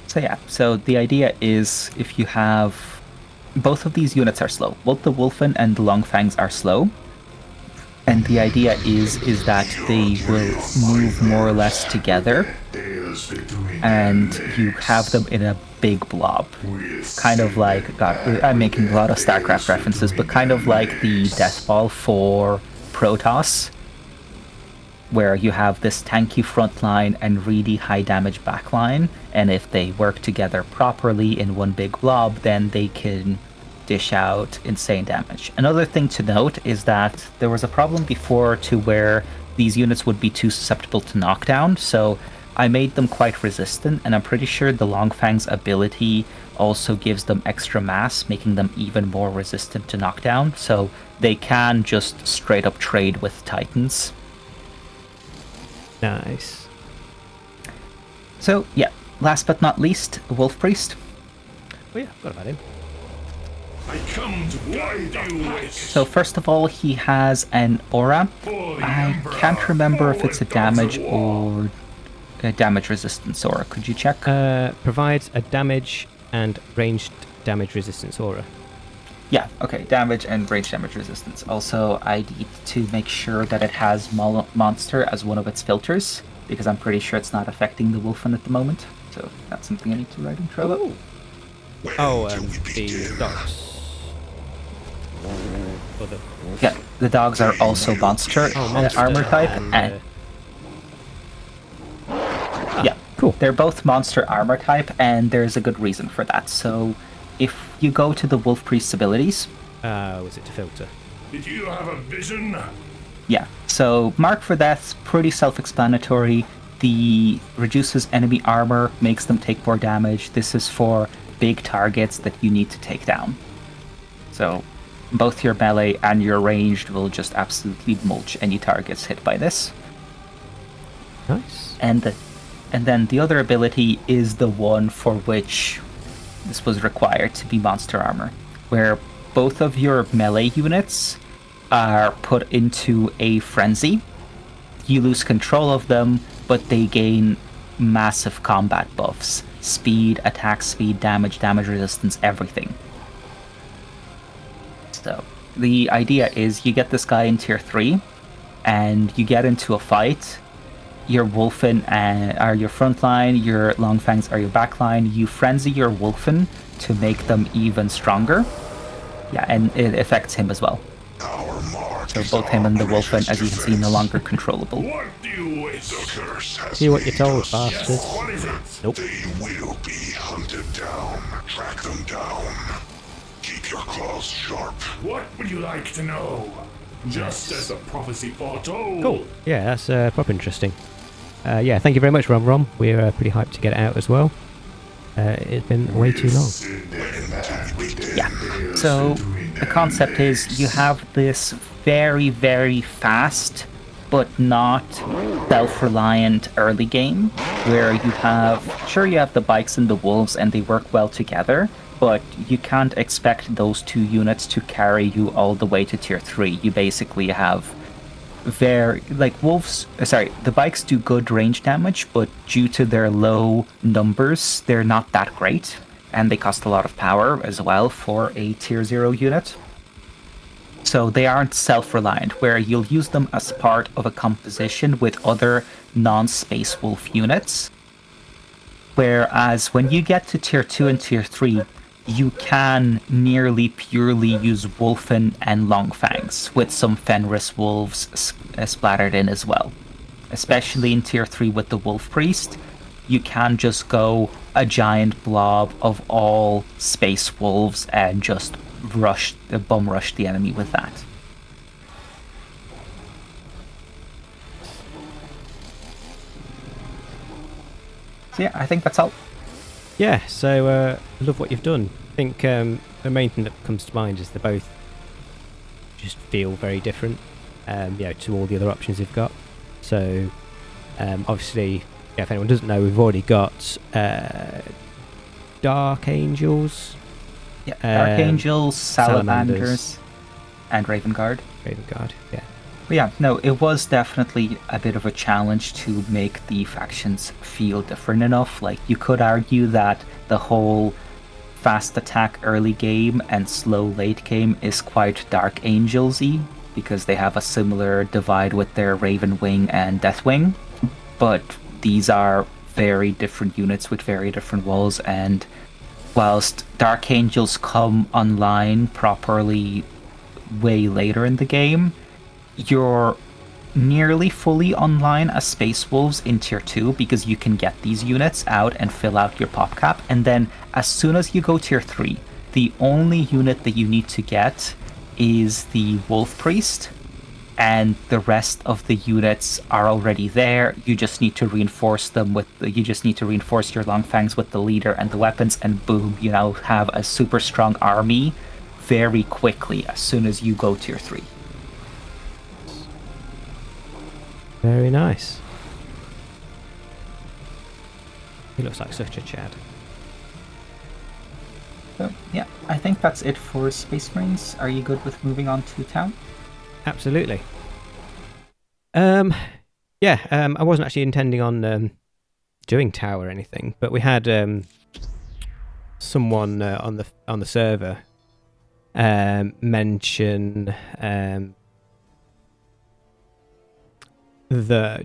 So yeah, so the idea is if you have... Both of these units are slow. Both the Wulfen and the Long Fangs are slow. And the idea is that they will move more or less together, and you have them in a big blob. Kind of like, God, I'm making a lot of StarCraft references, but kind of like the Death Ball for Protoss, where you have this tanky front line and really high damage back line, and if they work together properly in one big blob, then they can dish out insane damage. Another thing to note is that there was a problem before to where these units would be too susceptible to knockdown, so I made them quite resistant, and I'm pretty sure the Longfang's ability also gives them extra mass, making them even more resistant to knockdown, so they can just straight up trade with Titans. Nice. So yeah, last but not least, Wolf Priest. Oh yeah, forgot about him. I come to guide you. So first of all, he has an aura. I can't remember if it's a damage or a damage resistance aura. Could you check? Provides a damage and ranged damage resistance aura. Yeah, okay, damage and range damage resistance. Also, I need to make sure that it has monster as one of its filters, because I'm pretty sure it's not affecting the Wulfen at the moment. So that's something I need to write in Trello. The dogs. Or the... Yeah, the dogs are also monster, monster armor type, and yeah, cool. They're both monster armor type, and there's a good reason for that. So if you go to the Wolf Priest's abilities... was it to filter? Did you have a vision? Yeah, so Mark for Death's pretty self-explanatory. The reduces enemy armor, makes them take more damage. This is for big targets that you need to take down. So both your melee and your ranged will just absolutely mulch any targets hit by this. Nice. And then the other ability is the one for which this was required to be monster armor, where both of your melee units are put into a frenzy. You lose control of them, but they gain massive combat buffs. Speed, attack speed, damage resistance, everything. So the idea is you get this guy in tier 3, and you get into a fight. Your Wulfen are your front line, your Longfangs are your back line. You frenzy your Wulfen to make them even stronger. Yeah, and it affects him as well. So both him and the Wulfen, as you can see, no longer controllable. What do you wish? The curse has See what you're told, been bastards. What is it? Nope. They will be hunted down. Track them down. Keep your claws sharp. What would you like to know? Just as the prophecy foretold. Cool. Yeah, that's proper interesting. Yeah, thank you very much, Rom. We're pretty hyped to get it out as well. It's been way too long. Yeah. So the concept is you have this very, very fast but not self-reliant early game where you have the bikes and the wolves and they work well together, but you can't expect those two units to carry you all the way to tier 3. You basically have the bikes do good range damage, but due to their low numbers, they're not that great, and they cost a lot of power as well for a tier 0 unit. So they aren't self-reliant, where you'll use them as part of a composition with other non-Space Wolf units. Whereas when you get to tier 2 and tier 3, you can nearly purely use Wulfen and Longfangs, with some Fenris Wolves splattered in as well. Especially in tier 3 with the Wolf Priest, you can just go a giant blob of all Space Wolves and just bum rush the enemy with that. So yeah, I think that's all. Yeah, so love what you've done. I think the main thing that comes to mind is they both just feel very different, to all the other options you've got. So obviously, if anyone doesn't know, we've already got Dark Angels. Yeah, Dark Angels, Salamanders, and Raven Guard. Yeah. But yeah, no, it was definitely a bit of a challenge to make the factions feel different enough. Like, you could argue that the whole fast attack early game and slow late game is quite Dark Angels-y, because they have a similar divide with their Raven Wing and Deathwing, but these are very different units with very different walls, and whilst Dark Angels come online properly way later in the game, you're nearly fully online as Space Wolves in Tier 2 because you can get these units out and fill out your pop cap, and then as soon as you go Tier 3, the only unit that you need to get is the Wolf Priest, and the rest of the units are already there. You just need to reinforce them with your Long Fangs with the leader and the weapons, and boom, you now have a super strong army very quickly as soon as you go Tier 3. Very nice. He looks like such a Chad. So, yeah, I think that's it for Space Marines. Are you good with moving on to town? Absolutely. I wasn't actually intending on doing tower or anything, but we had someone on the server mention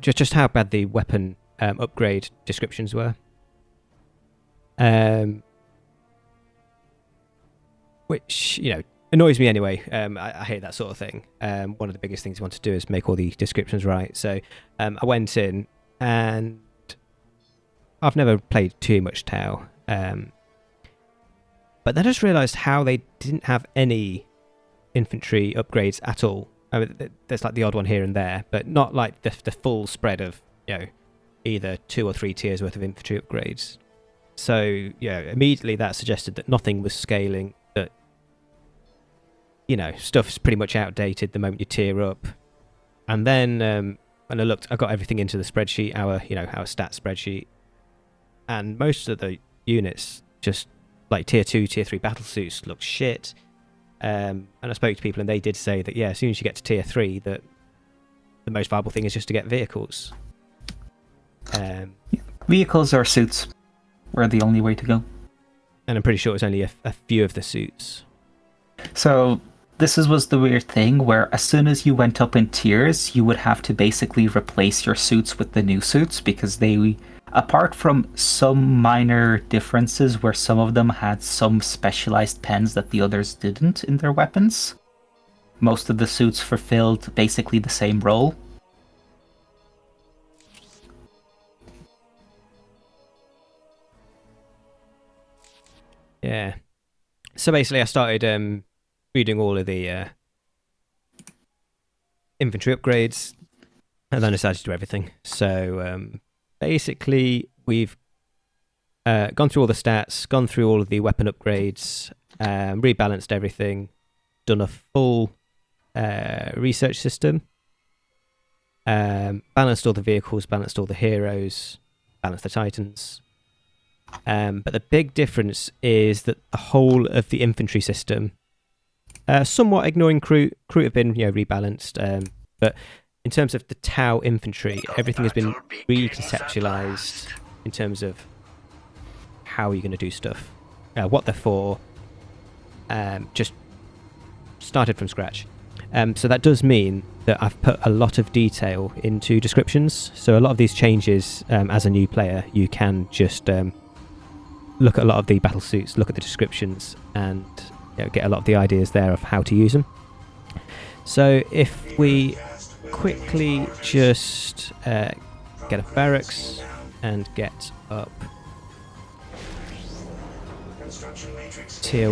just how bad the weapon upgrade descriptions were. Which, annoys me anyway. I hate that sort of thing. One of the biggest things you want to do is make all the descriptions right. So I went in, and I've never played too much Tau. But then I just realised how they didn't have any infantry upgrades at all. I mean, there's like the odd one here and there, but not like the full spread of either 2 or 3 tiers worth of infantry upgrades. So immediately that suggested that nothing was scaling. That stuff's pretty much outdated the moment you tier up. And then when I looked, I got everything into the spreadsheet, our stat spreadsheet, and most of the units just like tier 2, tier 3 battlesuits look shit. And I spoke to people, and they did say that as soon as you get to tier 3, that the most viable thing is just to get vehicles. Vehicles or suits were the only way to go. And I'm pretty sure it's only a few of the suits. So this was the weird thing where as soon as you went up in tiers, you would have to basically replace your suits with the new suits, because they, apart from some minor differences where some of them had some specialized pens that the others didn't in their weapons, most of the suits fulfilled basically the same role. Yeah. So basically I started reading all of the infantry upgrades, and then I decided to do everything. So basically we've gone through all the stats, gone through all of the weapon upgrades, rebalanced everything, done a full research system, balanced all the vehicles, balanced all the heroes, balanced the titans. But the big difference is that the whole of the infantry system, somewhat ignoring crew have been rebalanced, but in terms of the Tau infantry, everything has been reconceptualized in terms of how you're going to do stuff, what they're for, just started from scratch. So that does mean that I've put a lot of detail into descriptions. So a lot of these changes, as a new player, you can just look at a lot of the battle suits, look at the descriptions, and get a lot of the ideas there of how to use them. So if we quickly just get a barracks and get up tier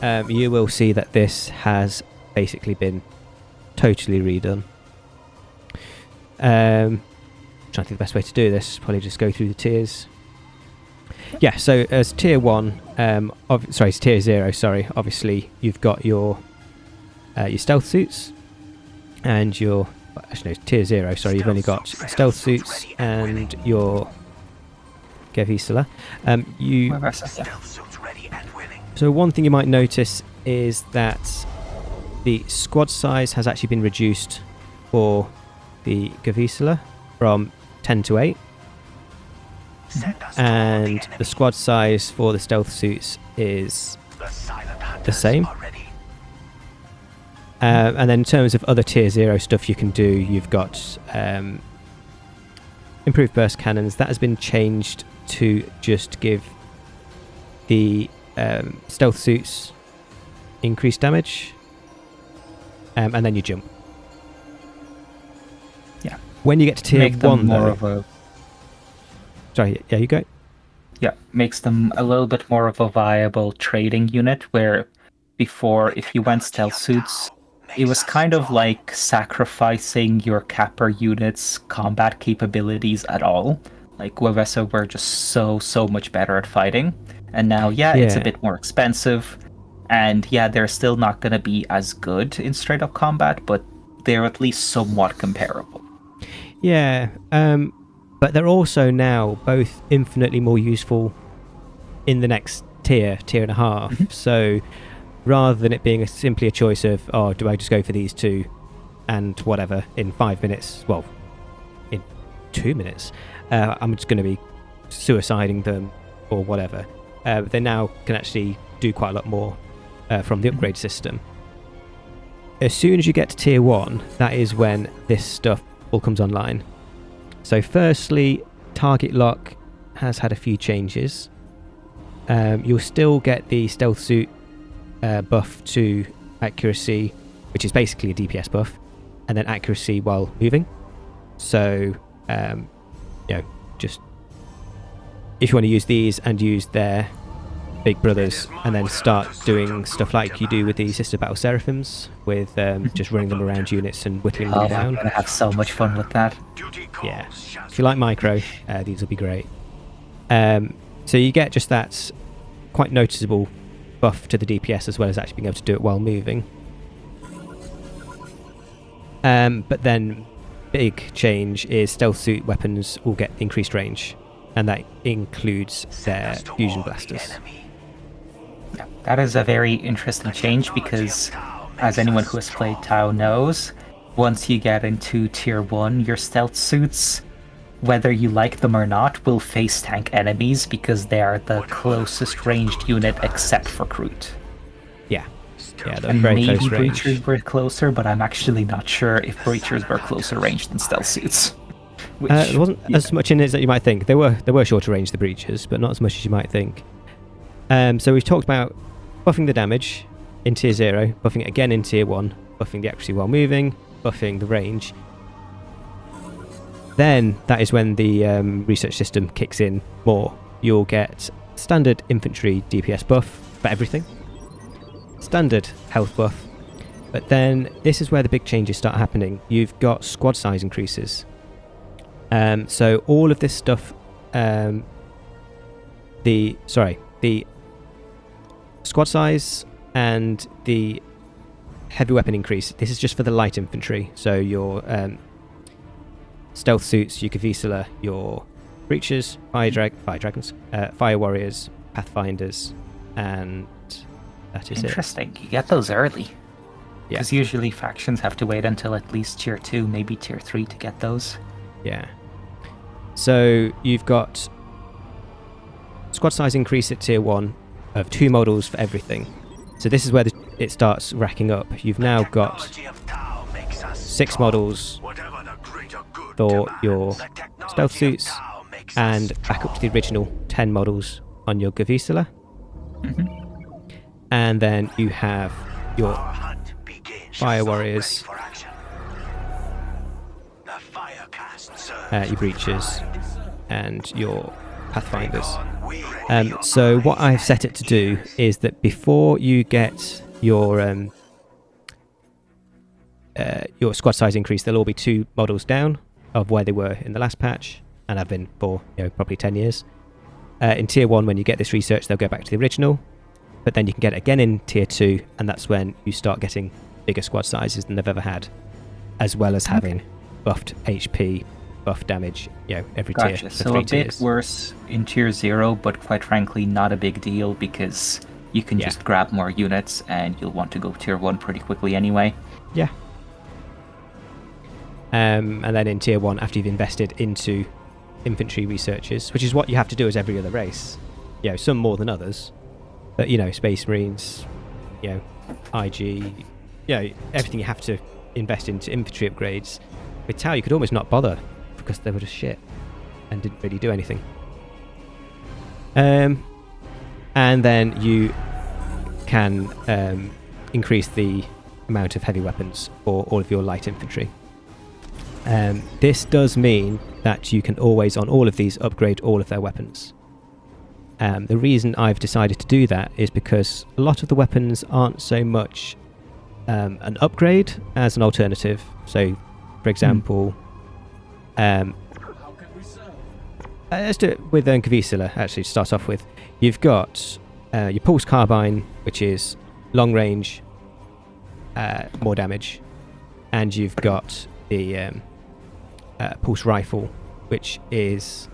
1, you will see that this has basically been totally redone. Trying to think the best way to do this, probably just go through the tiers. Yeah, so as tier 1, it's tier 0, sorry, obviously you've got your stealth suits, and your, actually no, tier 0, sorry, you've only got stealth suits and your Gevisala. So one thing you might notice is that the squad size has actually been reduced for the Gevisala from 10 to 8, and the squad size for the stealth suits is the same. And then in terms of other tier 0 stuff you can do, you've got improved burst cannons. That has been changed to just give the stealth suits increased damage. And then you jump. Yeah. When you get to tier Make them 1 more though... of a... Sorry, yeah, you go. Yeah, makes them a little bit more of a viable trading unit, where before, if you went stealth suits, it was kind of like sacrificing your capper unit's combat capabilities at all. Like, Wavessa were just so much better at fighting. And now, it's a bit more expensive. And they're still not going to be as good in straight-up combat, but they're at least somewhat comparable. Yeah, but they're also now both infinitely more useful in the next tier and a half. So rather than it being simply a choice of, do I just go for these two and whatever in 5 minutes, well, in 2 minutes, I'm just going to be suiciding them or whatever. They now can actually do quite a lot more from the upgrade system. As soon as you get to tier 1, that is when this stuff all comes online. So firstly, target lock has had a few changes. You'll still get the stealth suit buff to accuracy, which is basically a DPS buff, and then accuracy while moving. So, just if you want to use these and use their big brothers, and then start doing stuff like you do with the sister battle seraphims, with just running them around units and whittling them down. I'm gonna have so much fun with that. Yeah, if you like micro, these will be great. So you get just that quite noticeable buff to the DPS, as well as actually being able to do it while moving. But then big change is stealth suit weapons will get increased range, and that includes their fusion blasters. Yeah, that is a very interesting change because, as anyone who has played Tau knows, once you get into tier 1, your stealth suits, whether you like them or not, will face tank enemies because they are the closest ranged unit except for Cruci. Yeah, they're And very maybe close range. Breachers were closer, but I'm actually not sure if Breachers were closer range than stealth suits. Which, There wasn't as much in it as you might think. They were shorter range, the Breachers, but not as much as you might think. So we've talked about buffing the damage in tier 0, buffing it again in tier 1, buffing the accuracy while moving, buffing the range. Then that is when the research system kicks in more. You'll get standard infantry DPS buff for everything, standard health buff, but then this is where the big changes start happening. You've got squad size increases. So all of this stuff, the squad size and the heavy weapon increase, this is just for the light infantry. So your stealth suits, your Gavisula, your breachers, fire dragons, fire warriors, pathfinders, and that is interesting. You get those early. Yeah. Because usually factions have to wait until at least tier 2, maybe tier 3 to get those. Yeah. So you've got squad size increase at tier 1 of 2 models for everything. So this is where it starts racking up. You've now got 6 models for your stealth suits, and back up to the original 10 models on your Gavisula. And then you have your fire warriors, your breachers, and your pathfinders. So what I've set it to do is that before you get your squad size increase, there'll all be 2 models down of where they were in the last patch, and have been for probably 10 years. In tier 1, when you get this research, they'll go back to the original, but then you can get it again in tier 2, and that's when you start getting bigger squad sizes than they've ever had, as well as having buffed HP, buff damage, every tier. Gotcha. So a bit tiers. worse in tier 0, but quite frankly not a big deal because you can just grab more units and you'll want to go tier 1 pretty quickly anyway. Yeah. And then in tier 1, after you've invested into infantry researchers, which is what you have to do as every other race, some more than others, but Space Marines, IG, everything you have to invest into infantry upgrades. With Tau, you could almost not bother because they were just shit and didn't really do anything. And then you can increase the amount of heavy weapons for all of your light infantry. This does mean that you can always, on all of these, upgrade all of their weapons. The reason I've decided to do that is because a lot of the weapons aren't so much an upgrade as an alternative. So, for example, let's do it with Kvisila, actually, to start off with. You've got your Pulse Carbine, which is long range, more damage, and you've got the Pulse Rifle, which is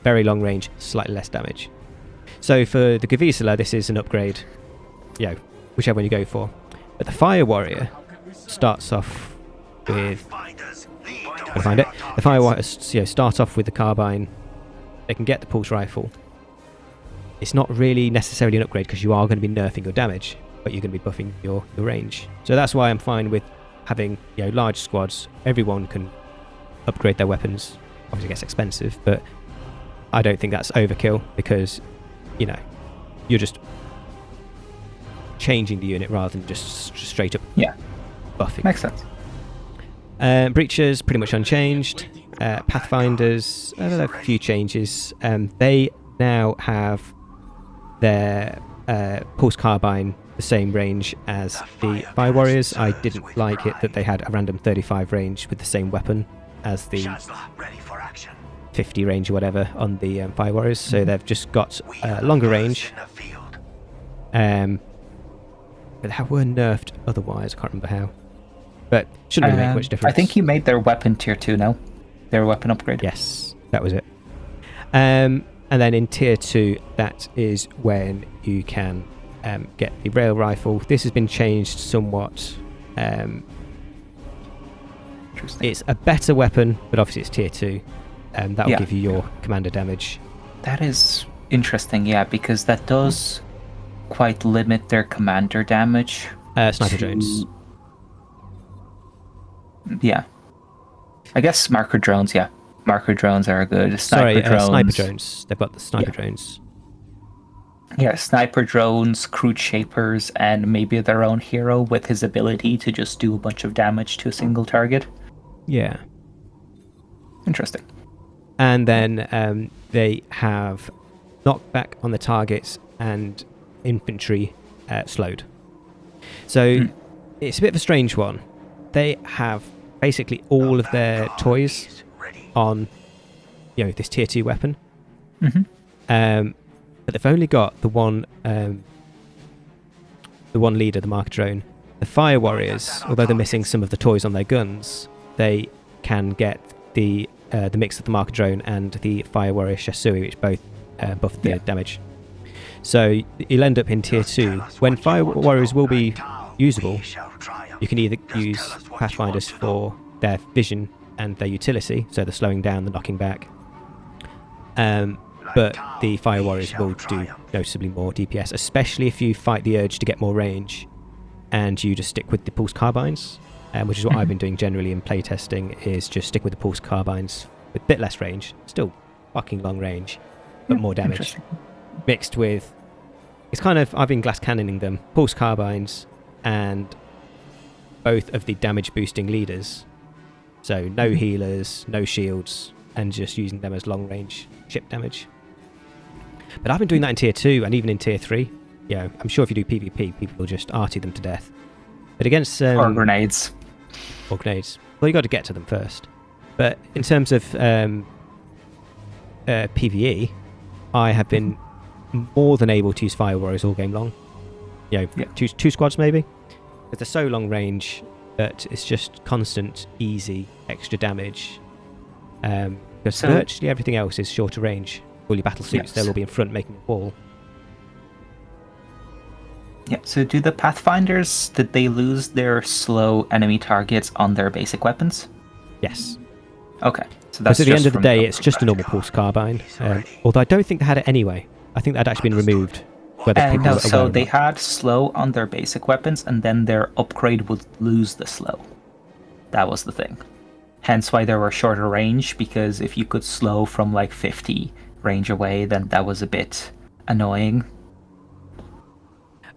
very long range, slightly less damage. So for the Kvisila, this is an upgrade, whichever one you go for. But the Fire Warrior starts off with... I'll find it. The Fire Warrior starts off with the Carbine. They can get the Pulse Rifle. It's not really necessarily an upgrade because you are going to be nerfing your damage, but you're going to be buffing your range. So that's why I'm fine with having large squads. Everyone can upgrade their weapons. Obviously it gets expensive, but I don't think that's overkill because you're just changing the unit rather than just straight up buffing. Makes sense. Breachers pretty much unchanged. Pathfinders, a few changes. They now have their Pulse Carbine the same range as the Fire Warriors. I didn't like it that they had a random 35 range with the same weapon as the 50 range or whatever on the Fire Warriors, so they've just got longer range. But they were nerfed otherwise, I can't remember how. But shouldn't really make much difference. I think you made their weapon tier 2 now. Their weapon upgrade. Yes, that was it. And then in tier 2, that is when you can get the rail rifle. This has been changed somewhat. It's a better weapon, but obviously it's tier 2. That will give you your commander damage. That is interesting, because that does quite limit their commander damage. Sniper drones. Yeah. I guess marker drones, Marker drones are good. Sniper drones. They've got the sniper drones. Yeah, sniper drones, crude shapers, and maybe their own hero with his ability to just do a bunch of damage to a single target. Yeah. Interesting. And then they have knockback on the targets and infantry slowed. So it's a bit of a strange one. They have basically all of their toys on this tier 2 weapon. But they've only got the one leader, the marker drone. The Fire Warriors, although they're missing some of the toys on their guns, they can get the mix of the marker drone and the Fire Warrior Shasui, which both buff the damage. So you'll end up in tier 2. When Fire Warriors will be usable, you can either use Pathfinders for their vision and their utility, so the slowing down, the knocking back. But the Fire Warriors will do noticeably more DPS, especially if you fight the urge to get more range and you just stick with the Pulse Carbines, which is what I've been doing generally in playtesting, is just stick with the Pulse Carbines with a bit less range, still fucking long range, but more damage. Mixed with, it's kind of, I've been glass cannoning them, Pulse Carbines and both of the damage boosting leaders. So no healers, no shields, and just using them as long range chip damage. But I've been doing that in tier 2 and even in tier 3. I'm sure if you do PvP, people will just arty them to death. But against... or grenades. Or grenades. Well, you got to get to them first. But in terms of PvE, I have been more than able to use Fire Warriors all game long. Two squads maybe. Because they're so long range that it's just constant, easy, extra damage. Because virtually everything else is shorter range. All your BattleSuits, they'll all be in front making a wall. Yeah, so do the Pathfinders, did they lose their slow enemy targets on their basic weapons? Yes. Okay. So that's at the end of the day, it's just a normal Pulse Carbine. Although I don't think they had it anyway. I think that had actually been removed. Whether people No, are aware so or they not. had slow on their basic weapons, and then their upgrade would lose the slow. That was the thing. Hence why they were shorter range, because if you could slow from like 50 range away, then that was a bit annoying.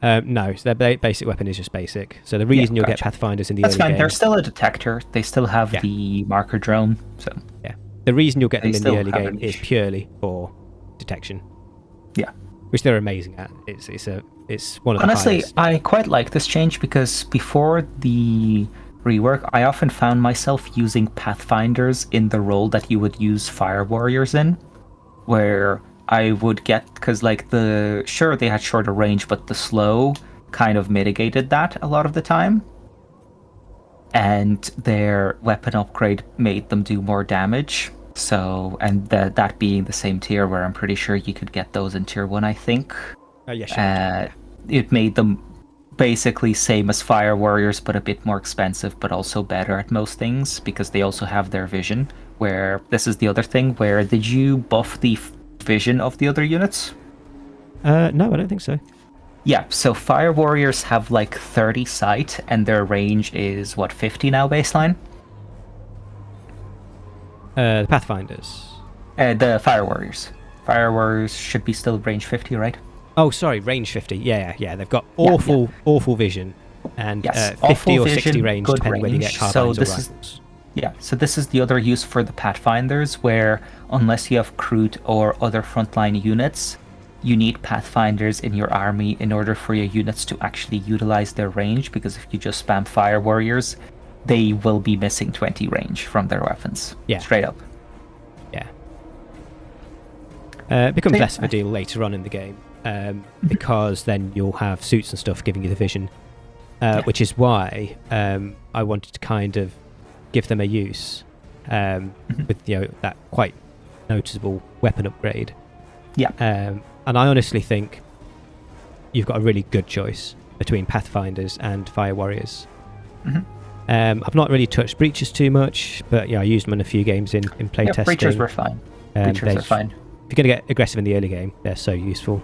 No, so their basic weapon is just basic. So the reason you'll get gotcha. Pathfinders in the That's early fine. game... They're still a detector. They still have Yeah. the marker drone. So Yeah. The reason you'll get They them in the still early have game is range. purely for detection. Yeah. Which they're amazing at. It's one of the honestly, highest. I quite like this change because before the rework, I often found myself using Pathfinders in the role that you would use Fire Warriors in, where I would get, because like sure they had shorter range, but the slow kind of mitigated that a lot of the time. And their weapon upgrade made them do more damage. So, and that being the same tier where I'm pretty sure you could get those in tier 1, I think. Yes, It made them basically same as Fire Warriors, but a bit more expensive, but also better at most things, because they also have their vision, where this is the other thing, where did you buff the vision of the other units? No, I don't think so. Yeah, so Fire Warriors have like 30 sight, and their range is, 50 now baseline? The Pathfinders. The Fire Warriors. Fire Warriors should be still range 50, right? Oh, sorry, range 50. Yeah. They've got awful vision, and Yes, 50 awful or 60 vision, range, good depending whether you get range. carbines So or this is- rifles. Yeah, so this is the other use for the Pathfinders, where unless you have Cruci or other frontline units, you need Pathfinders in your army in order for your units to actually utilize their range, because if you just spam Fire Warriors, they will be missing 20 range from their weapons. Yeah. Straight up. Yeah. It becomes So, yeah, less of a deal later on in the game, because then you'll have suits and stuff giving you the vision, which is why I wanted to kind of give them a use with that quite noticeable weapon upgrade. Yeah. And I honestly think you've got a really good choice between Pathfinders and Fire Warriors. I've not really touched Breaches too much, but I used them in a few games in playtesting. Breachers were fine. Breachers are fine. If you're going to get aggressive in the early game, they're so useful.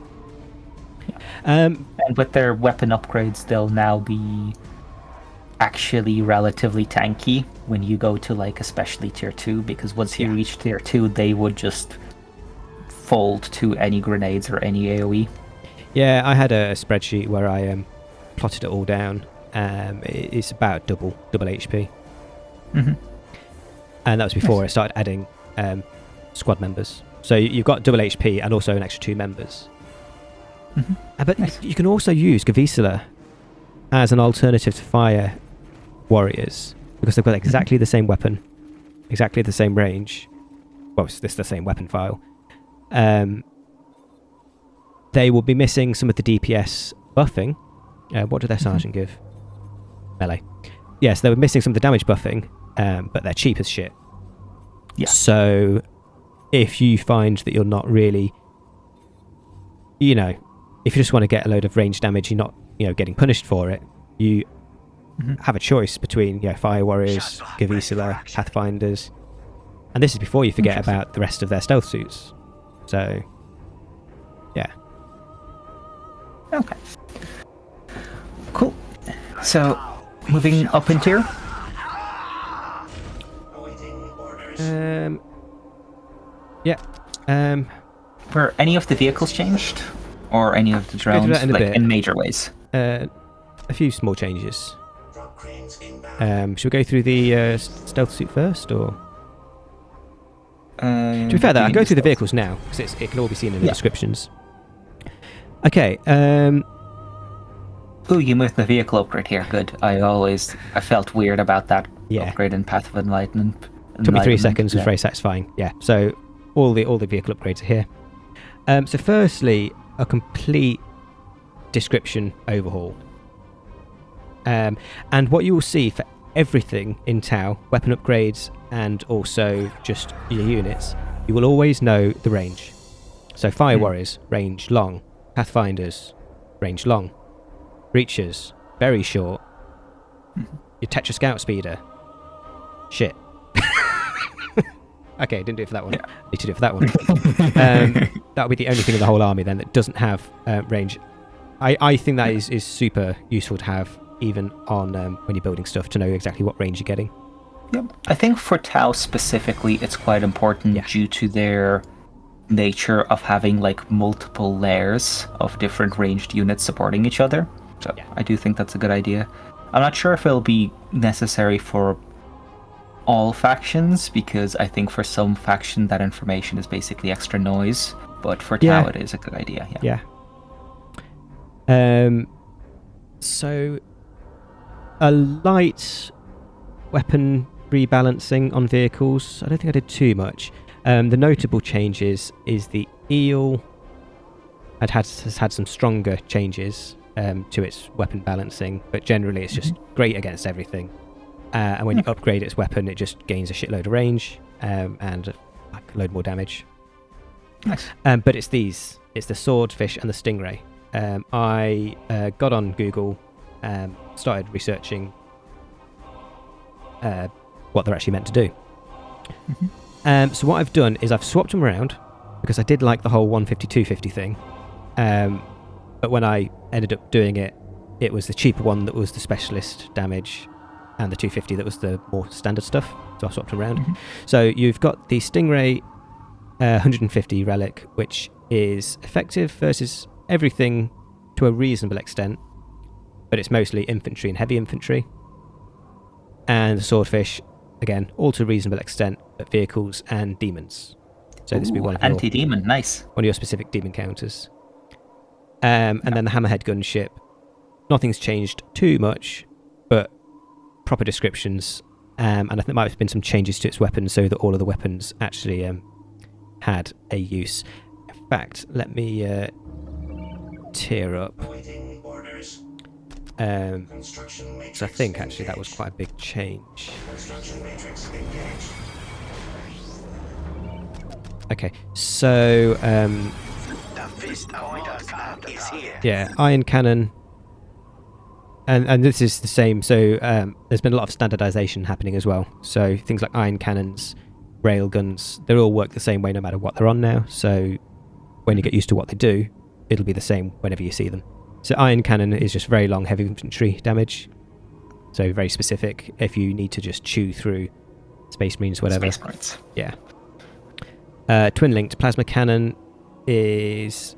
And with their weapon upgrades, they'll now be actually relatively tanky when you go to like especially tier 2, because once you reach tier 2, they would just fold to any grenades or any AoE. Yeah, I had a spreadsheet where I plotted it all down. It's about double HP. And that was before I started adding squad members. So you've got double HP and also an extra 2 members. But you can also use Gavisela as an alternative to Fire Warriors, because they've got exactly the same weapon, exactly the same range. Well, it's the same weapon file. They will be missing some of the DPS buffing. What did their sergeant give? Melee. Yes, they were missing some of the damage buffing, but they're cheap as shit. Yeah. So if you find that you're not really, if you just want to get a load of range damage, you're not, getting punished for it, you have a choice between, Fire Warriors, Gavisela, Pathfinders, and this is before you forget about the rest of their stealth suits. So, yeah. Okay. Cool. So, moving up in tier. Yeah. Were any of the vehicles changed? Or any of the Go through drones? that in a Like bit. in major ways? A few small changes. Should we go through the stealth suit first, or? To be fair, though, I'll go through the vehicles now, because it can all be seen in the descriptions. Okay. Ooh, you moved the vehicle upgrade here. Good. I felt weird about that Yeah. upgrade in Path of Enlightenment. Took me 3 seconds, was very satisfying. Yeah, so all the vehicle upgrades are here. So firstly, a complete description overhaul. And what you will see for everything in Tau, weapon upgrades and also just your units, you will always know the range. So Fire Warriors, range long. Pathfinders, range long. Breachers, very short. Your Tetra Scout Speeder, shit. Okay, didn't do it for that one. Yeah. Need to do it for that one. That would be the only thing in the whole army then that doesn't have range. I think that is super useful to have, even on when you're building stuff, to know exactly what range you're getting. Yep. I think for Tau specifically, it's quite important due to their nature of having like multiple layers of different ranged units supporting each other. So I do think that's a good idea. I'm not sure if it'll be necessary for all factions, because I think for some faction that information is basically extra noise, but for Tau it is a good idea. Yeah. So a light weapon rebalancing on vehicles. I don't think I did too much. The notable changes is the eel has had some stronger changes to its weapon balancing, but generally it's just great against everything. And when you upgrade its weapon, it just gains a shitload of range and like a load more damage. Nice. But it's the swordfish and the stingray. I got on Google, started researching what they're actually meant to do. So what I've done is I've swapped them around, because I did like the whole 150-250 thing. But when I ended up doing it, it was the cheaper one that was the specialist damage, and the 250 that was the more standard stuff. So I swapped them around. So you've got the Stingray 150 relic, which is effective versus everything to a reasonable extent, but it's mostly infantry and heavy infantry. And the swordfish, again, all to a reasonable extent, but vehicles and demons. So this would be one of anti-demon, nice. One of your specific demon counters. And then the hammerhead gunship, nothing's changed too much, but proper descriptions. And I think there might have been some changes to its weapons so that all of the weapons actually had a use. In fact, let me tear up. So I think actually that was quite a big change. Okay, so yeah, iron cannon, and this is the same. So there's been a lot of standardization happening as well. So things like iron cannons, rail guns, they all work the same way no matter what they're on now. So when you get used to what they do, it'll be the same whenever you see them. So iron cannon is just very long heavy infantry damage. So very specific if you need to just chew through Space Marines, whatever. Space Marines. Yeah. Twin-linked plasma cannon is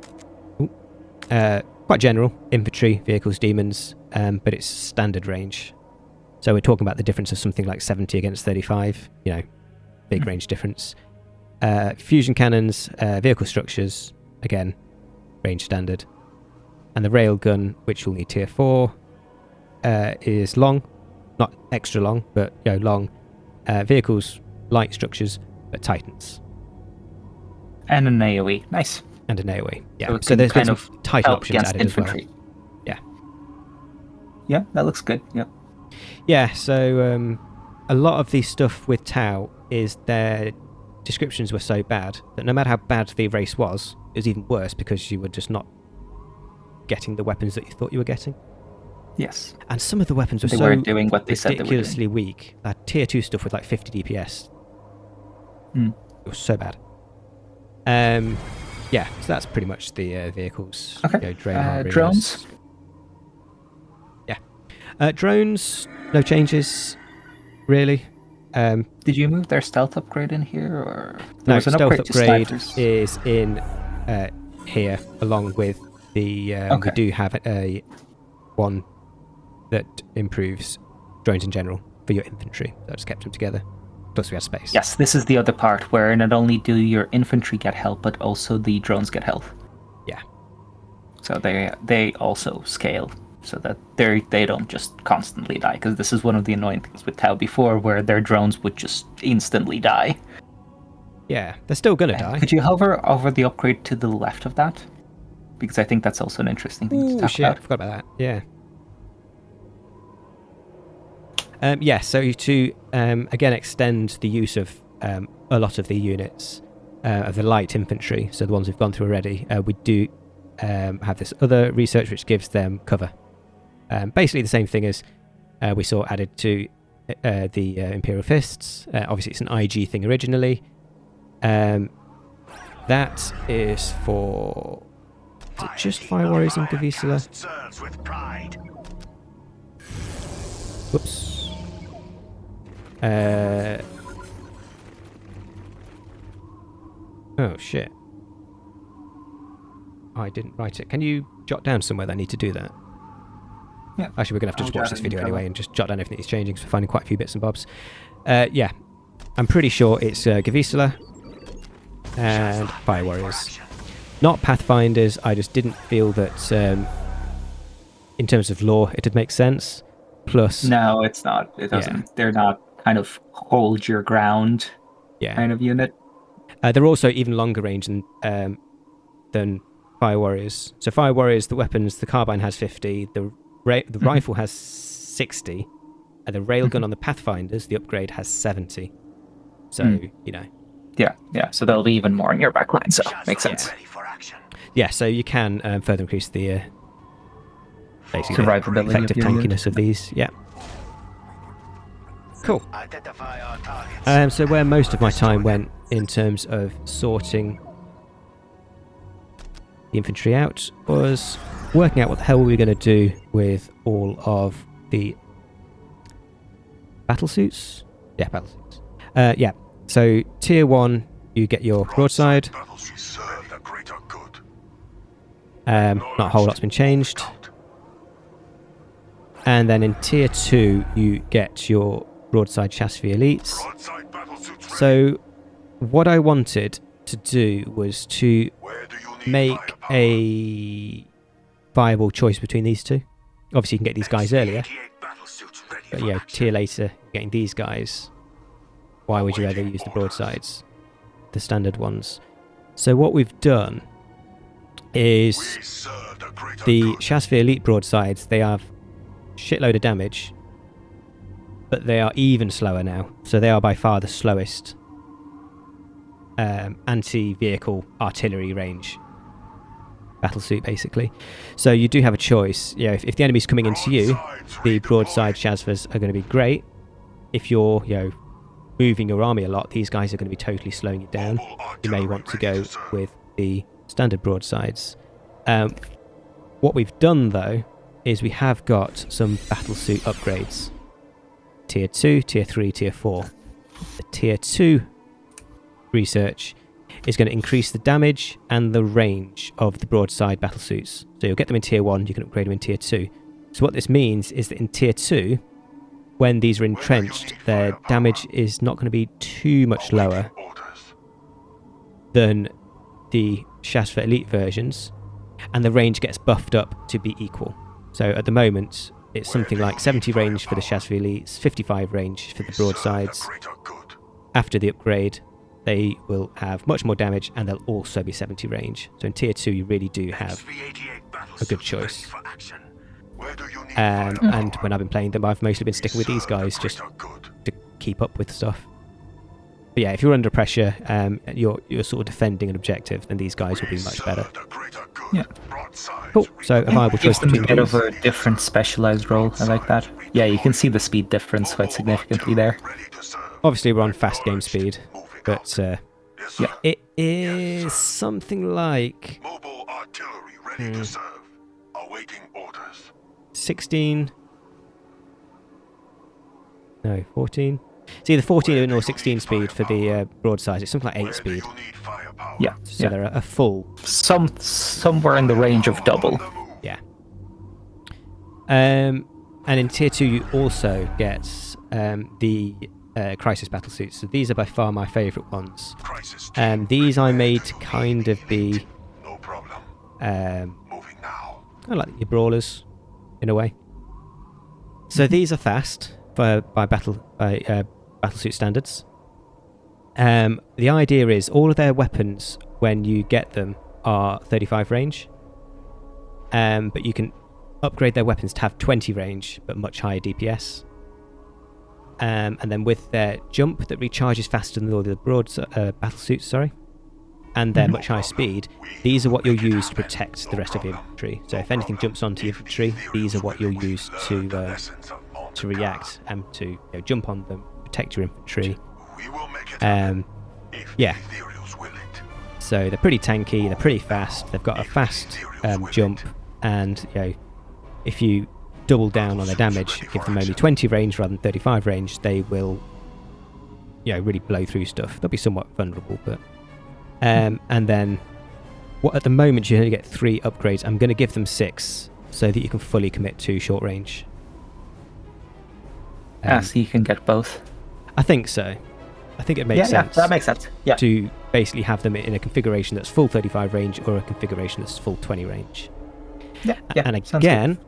quite general. Infantry, vehicles, demons, but it's standard range. So we're talking about the difference of something like 70 against 35. You know, big range difference. Fusion cannons, vehicle structures, again, range standard. And the railgun, which will need tier 4, is long. Not extra long, but long. Vehicles, light structures, but titans. And an AoE. Nice. And an AoE. Yeah. So there's kind been of some titan options against added infantry. as well. Yeah. Yeah, that looks good. Yep. Yeah, so a lot of the stuff with Tau is their descriptions were so bad that no matter how bad the race was, it was even worse because you were just not getting the weapons that you thought you were getting. Yes. And some of the weapons were they so weren't doing what they said they were doing. ridiculously weak. Tier 2 stuff with like 50 DPS. It was so bad. Yeah, so that's pretty much the vehicles. Okay. Drones? Yeah. Drones, no changes, really. Did you move their stealth upgrade in here, or no? Was an Stealth upgrade is in here, along with the. We do have a one that improves drones in general for your infantry. So I just kept them together. Plus we had space. Yes, this is the other part where not only do your infantry get health, but also the drones get health. Yeah. So they also scale so that they don't just constantly die, because this is one of the annoying things with Tau before, where their drones would just instantly die. Yeah, they're still gonna die. Could you hover over the upgrade to the left of that? Because I think that's also an interesting thing to talk about. I forgot about that. Yeah. Yeah, so to again extend the use of a lot of the units of the light infantry, so the ones we've gone through already, we do have this other research which gives them cover. Basically the same thing as we saw added to the Imperial Fists. Obviously it's an IG thing originally, That is for... Is it just Fire Warriors in Gavisula? Whoops. Oh, shit. I didn't write it. Can you jot down somewhere that I need to do that? Yeah. Actually, we're going to have to just watch this video anyway and just jot down everything that's changing, because we're finding quite a few bits and bobs. Yeah. I'm pretty sure it's Gavisula and Fire Warriors. Not Pathfinders. I just didn't feel that, in terms of lore, it'd make sense. Plus... No, it's not. It doesn't. Yeah. They're not kind of hold your ground kind of unit. They're also even longer range than Fire Warriors. So Fire Warriors, the weapons, the carbine has 50, the rifle has 60, and the railgun on the Pathfinders, the upgrade, has 70. So, you know. Yeah. So there'll be even more in your backline, so makes sense. Yeah, so you can further increase the basically survivability, effective tankiness of these. Yeah. Cool. So where most of my time went in terms of sorting the infantry out was working out what the hell we were going to do with all of the BattleSuits. Yeah, BattleSuits. Yeah. So tier 1, you get your broadside. Not a whole lot's been changed. And then in tier 2, you get your broadside chassis elites. So what I wanted to do was to make a viable choice between these two. Obviously you can get these guys earlier, but yeah, tier later getting these guys. Why would you rather use the broadsides, the standard ones? So what we've done is the chassis elite broadsides, they have shitload of damage, but they are even slower now. So they are by far the slowest anti-vehicle artillery range battlesuit, basically. So you do have a choice. You know, if the enemy's coming into you, the broadside chasvas are going to be great. If you're, you know, moving your army a lot, these guys are going to be totally slowing you down. You may want to go with the standard broadsides. What we've done though is we have got some battlesuit upgrades. Tier 2, Tier 3, Tier 4. The Tier 2 research is going to increase the damage and the range of the broadside battlesuits. So you'll get them in Tier 1, you can upgrade them in Tier 2. So what this means is that in Tier 2, when these are entrenched, their damage is not going to be too much lower than the Shasva Elite versions, and the range gets buffed up to be equal. So at the moment, it's something like 70 range for the Shasva Elites, 55 range for the broadsides. After the upgrade, they will have much more damage, and they'll also be 70 range. So in Tier 2, you really do have a good choice. And when I've been playing them, I've mostly been sticking with these guys just to keep up with stuff. But yeah, if you're under pressure, you're sort of defending an objective, then these guys will be much better. Yeah. Cool. So a viable choice between a bit of a different specialized role. I like that. Yeah, you can see the speed difference quite significantly there. Obviously, we're on fast game speed, but yeah, it is something like 16. No, 14. It's either 14 or 16 speed for the broadside. It's something like 8 speed. Yeah. So they're a full. Somewhere in the range of double. Yeah. And in Tier 2 you also get the Crisis battlesuits. So these are by far my favourite ones. These I made to kind of be kind of like your brawlers in a way. So these are fast by battlesuit standards. The idea is all of their weapons, when you get them, are 35 range. But you can upgrade their weapons to have 20 range, but much higher DPS. And then with their jump that recharges faster than all the battlesuits, sorry, and their much higher speed, these are what you'll use to protect the rest of your infantry. So if anything jumps onto your infantry, these are what you'll use to react and to jump on them, protect your infantry. Yeah. So they're pretty tanky, they're pretty fast, they've got a fast jump, and if you double down on their damage, give them only 20 range rather than 35 range, they will really blow through stuff. They'll be somewhat vulnerable, but and then at the moment you only get 3 upgrades. I'm going to give them 6 so that you can fully commit to short range. So you can get both. I think so. I think it makes sense. Yeah, that makes sense. Yeah. To basically have them in a configuration that's full 35 range or a configuration that's full 20 range. Yeah. And again,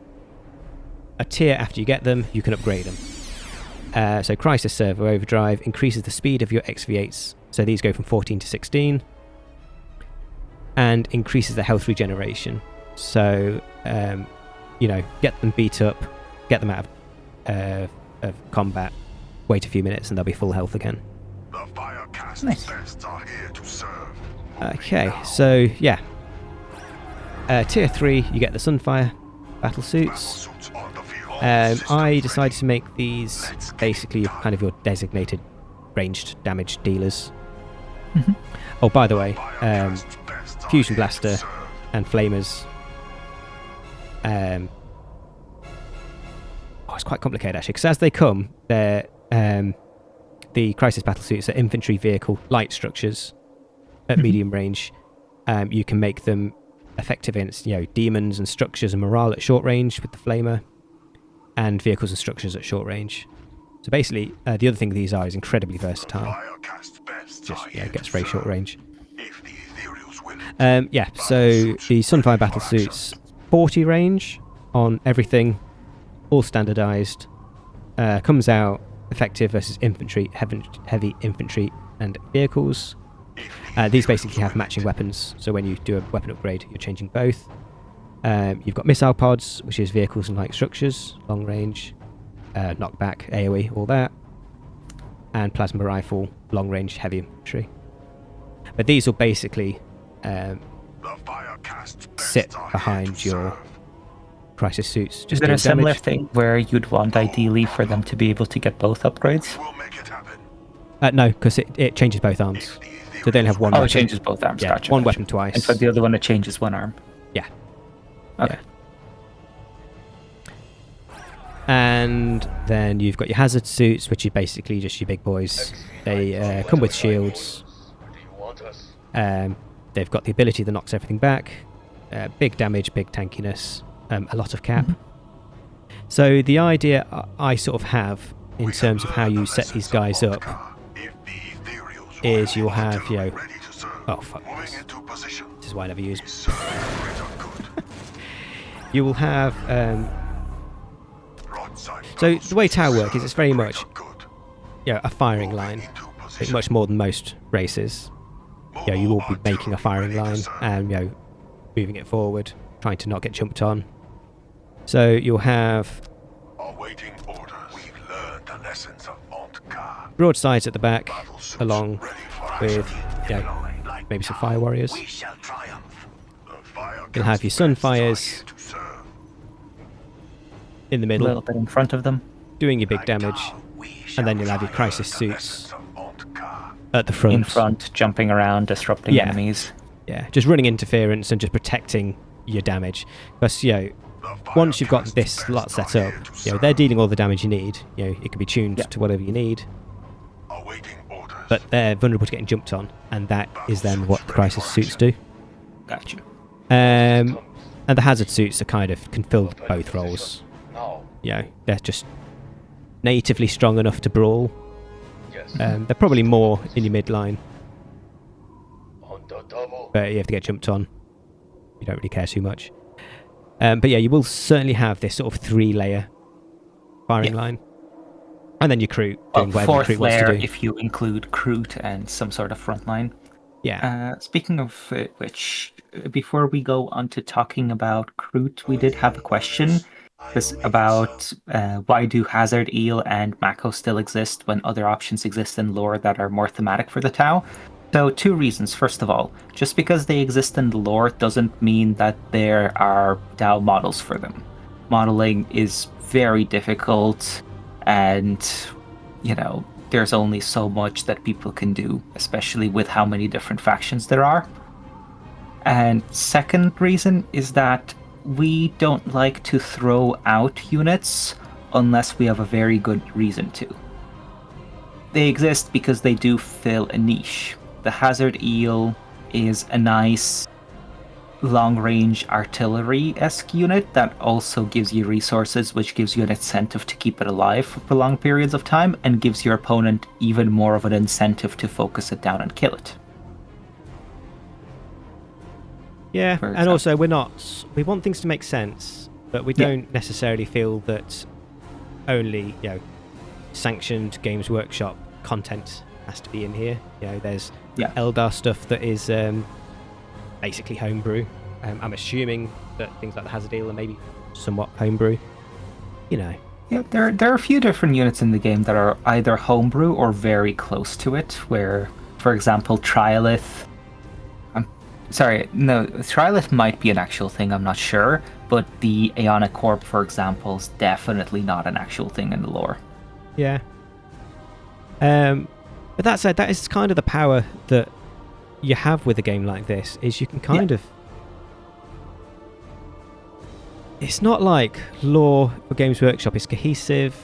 a tier after you get them, you can upgrade them. So Crisis Servo Overdrive increases the speed of your XV8s. So these go from 14 to 16. And increases the health regeneration. So, get them beat up, get them out of combat, wait a few minutes and they'll be full health again. The Firecast Fists are here to serve. Okay, so yeah. Tier 3, you get the Sunfire BattleSuits. I decided to make these basically kind of your designated ranged damage dealers. Oh, by the way, Fusion Blaster and Flamers. It's quite complicated actually, because as they come, they're the Crisis Battlesuits are infantry vehicle light structures at medium range. You can make them effective against demons and structures and morale at short range with the Flamer, and vehicles and structures at short range. So basically, the other thing these are is incredibly versatile. Just gets very short range. So the Sunfire Battlesuits, 40 range on everything, all standardized. Comes out effective versus infantry, heavy infantry and vehicles. These basically have matching weapons, so when you do a weapon upgrade, you're changing both. You've got missile pods, which is vehicles and light structures, long range, knockback, AoE, all that. And plasma rifle, long range, heavy infantry. But these will basically sit behind your Crisis suits. Is there a similar thing where you'd want ideally for them to be able to get both upgrades? No, because it changes both arms. So they only have one weapon. It changes both arms, gotcha. One weapon twice. And for the other one, it changes one arm. Yeah. Okay. Yeah. And then you've got your hazard suits, which are basically just your big boys. They come with shields. They've got the ability that knocks everything back. Big damage, big tankiness. A lot of cap. So the idea I sort of have in terms of how you set these guys up is you'll have, oh fuck this is why I never use you will have so the way Tau work is it's very much a firing line. It's much more than most races. You will be making a firing line and moving it forward, trying to not get jumped on. So you'll have broadsides at the back, along with maybe some fire warriors. You'll have your Sunfires in the middle, a little bit in front of them, doing your big damage, and then you'll have your Crisis suits at the front. In front, jumping around, disrupting enemies. Yeah, just running interference and just protecting your damage. Because once you've got this lot set up, they're dealing all the damage you need. It can be tuned to whatever you need. But they're vulnerable to getting jumped on, and that is then what the Crisis suits do. Gotcha. And the hazard suits are can fill both roles. They're just natively strong enough to brawl. They're probably more in your midline. But you have to get jumped on. You don't really care too much. But you will certainly have this sort of 3-layer firing line. And then your crew doing whatever your crew wants to do. If you include Crute and some sort of front line. Yeah. Speaking of which, before we go on to talking about Crute, we did have a question about why do Hazard, Eel, and Mako still exist when other options exist in lore that are more thematic for the Tau? So 2 reasons. First of all, just because they exist in the lore doesn't mean that there are Tau models for them. Modeling is very difficult, and there's only so much that people can do, especially with how many different factions there are. And second reason is that we don't like to throw out units unless we have a very good reason to. They exist because they do fill a niche. The Hazard Eel is a nice long-range artillery-esque unit that also gives you resources, which gives you an incentive to keep it alive for prolonged periods of time, and gives your opponent even more of an incentive to focus it down and kill it. Yeah, and also we want things to make sense, but we don't necessarily feel that only, sanctioned Games Workshop content has to be in here. There's Eldar stuff that is basically homebrew. I'm assuming that things like the Hazard Eel are maybe somewhat homebrew. Yeah, there are a few different units in the game that are either homebrew or very close to it, where, for example, Triolith... Triolith might be an actual thing, I'm not sure, but the Aeonic Corp, for example, is definitely not an actual thing in the lore. Yeah. But that said, that is kind of the power that you have with a game like this, is you can kind of... It's not like lore for Games Workshop is cohesive,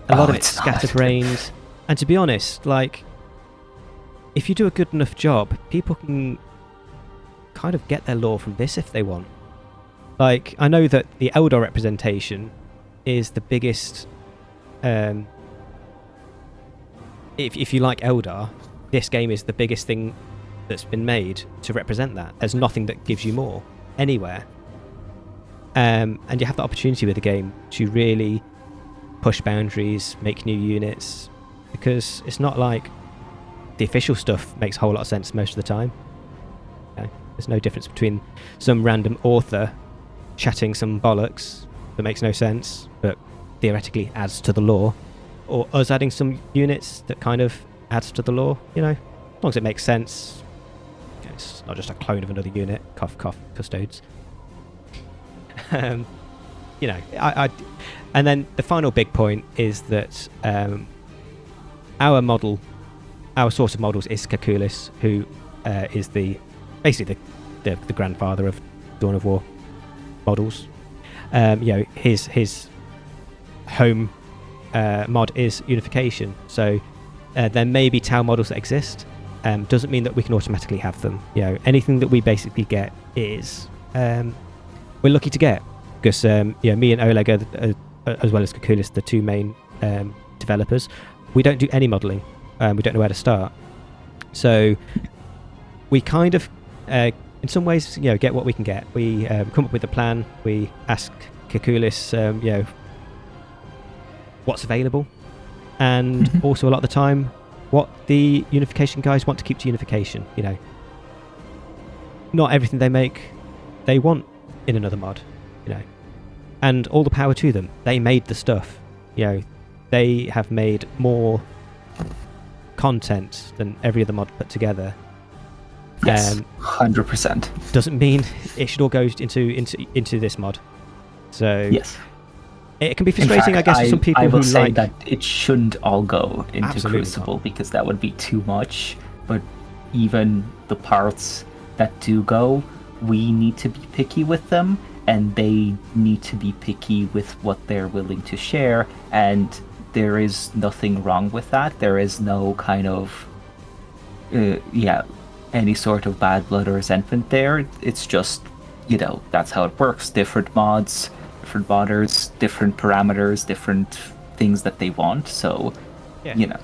a lot of it's scatterbrained, and to be honest, if you do a good enough job, people can kind of get their lore from this if they want. I know that the Eldar representation is the biggest... If you like Eldar, this game is the biggest thing that's been made to represent that. There's nothing that gives you more anywhere. And you have the opportunity with the game to really push boundaries, make new units, because it's not like the official stuff makes a whole lot of sense most of the time. There's no difference between some random author chatting some bollocks that makes no sense, but theoretically adds to the lore, or us adding some units that kind of adds to the lore, as long as it makes sense. It's not just a clone of another unit. Cough, cough, custodes. And then the final big point is that our source of models is Kakulis, who is basically the grandfather of Dawn of War models. His home mod is unification, so there may be Tau models that exist. Doesn't mean that we can automatically have them. Anything that we basically get is we're lucky to get, because me and Oleg are, as well as Kakulis, the two main developers. We don't do any modelling. We don't know where to start, so we kind of in some ways get what we can get. We come up with a plan. We ask Kakulis what's available, and also a lot of the time what the unification guys want to keep to unification. Not everything they make they want in another mod, and all the power to them. They made the stuff. They have made more content than every other mod put together. Yes, 100%. Doesn't mean it should all go into this mod. So yes, it can be frustrating, I guess, for some people I will who say like... that it shouldn't all go into Absolutely Crucible, not. because that would be too much. But even the parts that do go, we need to be picky with them, and they need to be picky with what they're willing to share. And there is nothing wrong with that. There is no kind of any sort of bad blood or resentment there. It's just, that's how it works. Different mods, different modders, different parameters, different things that they want. So, Yeah.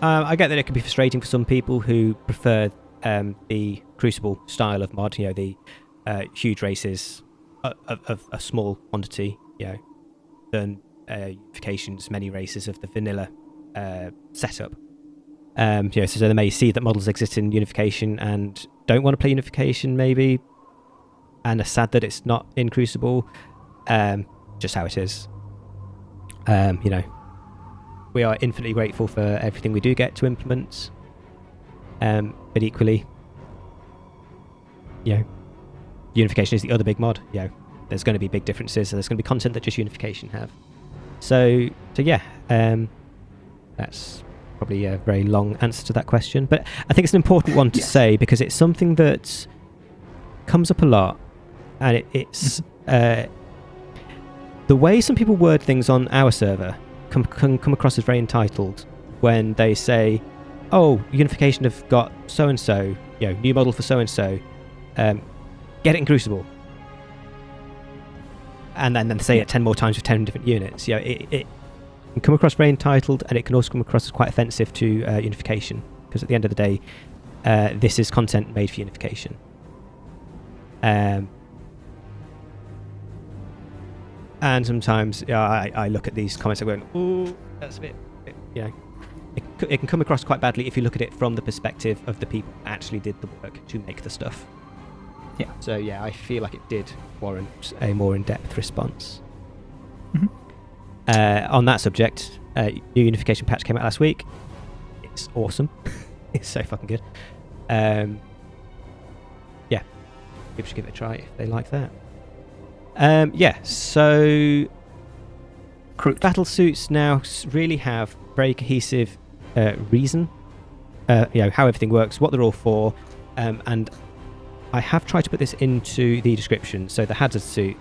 I get that it can be frustrating for some people who prefer the Crucible style of mod, the huge races of a small quantity, than unification's many races of the vanilla setup. So they may see that models exist in unification and don't want to play unification, maybe, and are sad that it's not in Crucible. Just how it is. We are infinitely grateful for everything we do get to implement. But equally, unification is the other big mod. There's going to be big differences. There's going to be content that just unification have. So yeah, that's probably a very long answer to that question, but I think it's an important one to say because it's something that comes up a lot, and it's the way some people word things on our server can come across as very entitled when they say, "Oh, Unification have got so and so, new model for so and so, get it in Crucible," and then say it 10 more times with 10 different units. It can come across very entitled, and it can also come across as quite offensive to Unification, because at the end of the day, this is content made for Unification. And sometimes I look at these comments and going, "Ooh, that's a bit," it can come across quite badly if you look at it from the perspective of the people who actually did the work to make the stuff. Yeah. So I feel like it did warrant a more in-depth response. On that subject, new Unification patch came out last week. It's awesome. It's so fucking good. People should give it a try if they like that. So BattleSuits now really have very cohesive reason, how everything works, what they're all for, and I have tried to put this into the description. So the hazard suit.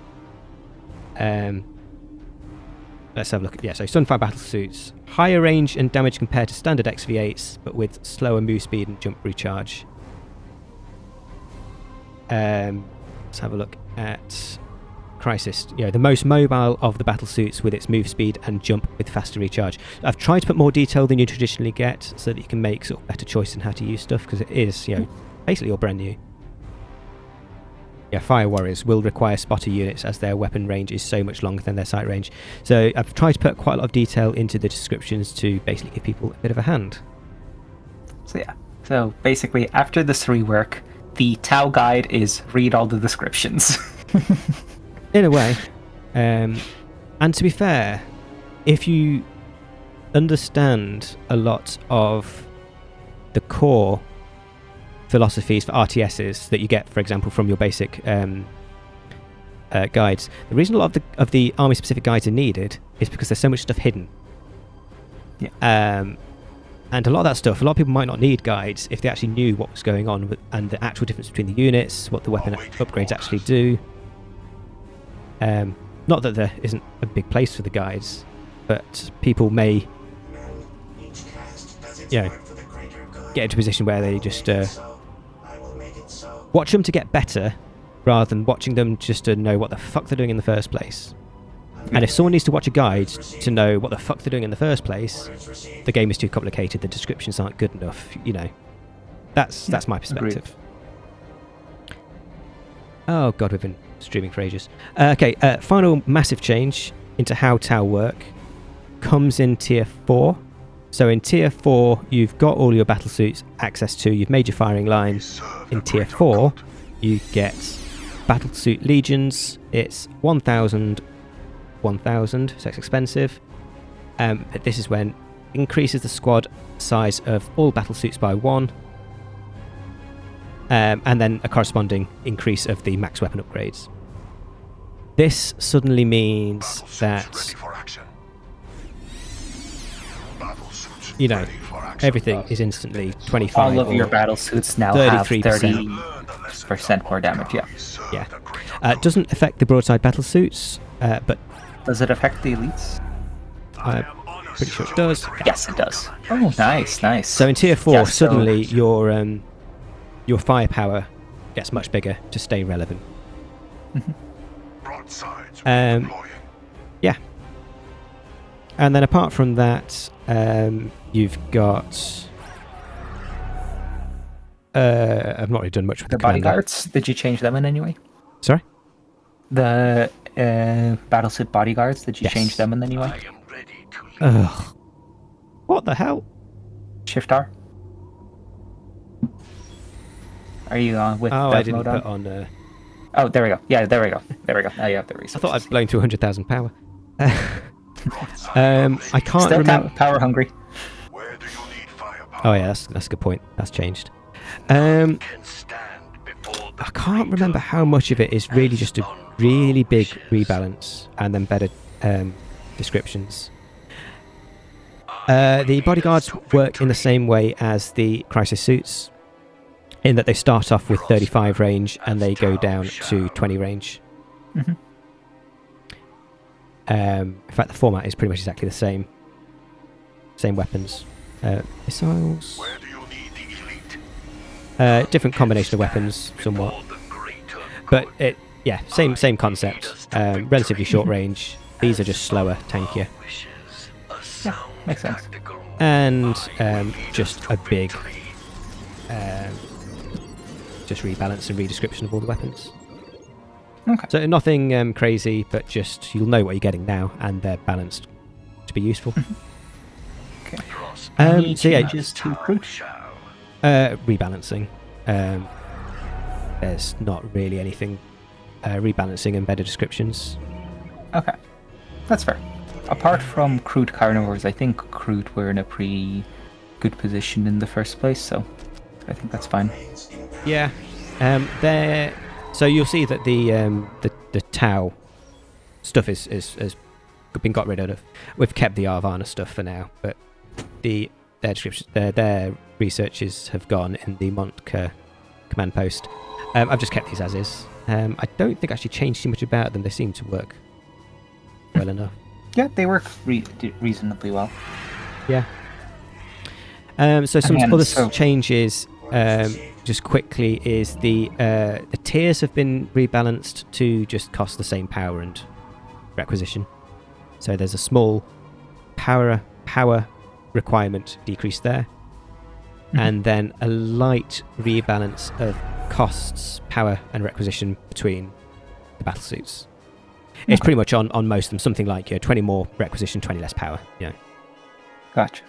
Let's have a look. So Sunfire Battlesuits, higher range and damage compared to standard XV8s, but with slower move speed and jump recharge. Let's have a look at Crisis. The most mobile of the battlesuits with its move speed and jump with faster recharge. I've tried to put more detail than you traditionally get so that you can make sort of better choice in how to use stuff, because it is, basically all brand new. Fire Warriors will require spotter units as their weapon range is so much longer than their sight range. So I've tried to put quite a lot of detail into the descriptions to basically give people a bit of a hand. So basically, after this rework, the Tau guide is read all the descriptions. In a way. And to be fair, if you understand a lot of the core philosophies for RTSs that you get, for example, from your basic guides, the reason a lot of the army-specific guides are needed is because there's so much stuff hidden. And a lot of that stuff, a lot of people might not need guides if they actually knew what was going on and the actual difference between the units, what the weapon upgrades actually do. Not that there isn't a big place for the guides, but people may get into a position where they just watch them to get better rather than watching them just to know what the fuck they're doing in the first place. And if someone needs to watch a guide to know what the fuck they're doing in the first place, the game is too complicated, the descriptions aren't good enough, That's my perspective. Agreed. Oh god, we've been streaming for ages. Final massive change into how Tau work comes in Tier 4. So in Tier 4, you've got all your battlesuits access to, you've made your firing line. In Tier 4, you get Battlesuit Legions. It's 1,000, so it's expensive. But this is when it increases the squad size of all battlesuits by 1. And then a corresponding increase of the max weapon upgrades. This suddenly means that, everything is instantly 25. All of your battlesuits now have 30% more damage, It doesn't affect the broadside battlesuits, but... Does it affect the elites? I'm pretty sure it does. Yes, it does. Oh, nice. So in Tier 4, suddenly your firepower gets much bigger to stay relevant. And then apart from that, you've got... I've not really done much with the bodyguards. Did you change them in any way? Sorry? The battlesuit bodyguards, did you change them in any way? Ugh. What the hell? Shift R. Are you on with I didn't put on... Oh, there we go. Yeah, there we go. Now you have the resources. I thought I'd blown through 100,000 power. I can't remember... power hungry. Oh yeah, that's a good point. That's changed. I can't remember how much of it is really just a really big rebalance and then better descriptions. The bodyguards work in the same way as the crisis suits, in that they start off with 35 range and they go down to 20 range. Mm-hmm. In fact, the format is pretty much exactly the same. Same weapons. Missiles. Where do you need the elite? Different combination of weapons, somewhat. But same concept. Relatively short range. These are just slower, tankier. Yeah, makes sense. And just a big just rebalance and redescription of all the weapons. Okay. So nothing crazy, but just you'll know what you're getting now, and they're balanced to be useful. Okay. So changes to Cruci? rebalancing. There's not really anything rebalancing and better descriptions. Okay, that's fair. Apart from crude carnivores, I think crude were in a pretty good position in the first place, so I think that's fine. Yeah. So you'll see that the Tau stuff is been got rid of. We've kept the Arvana stuff for now, but their description, their researches have gone in the Montka command post. I've just kept these as is. I don't think I actually changed too much about them. They seem to work well enough. Yeah, they work reasonably well. Yeah. So some other changes, just quickly, is the tiers have been rebalanced to just cost the same power and requisition. So there's a small power requirement decrease there, and then a light rebalance of costs, power, and requisition between the battlesuits. It's pretty much on most of them, something like 20 more requisition, 20 less power. Gotcha.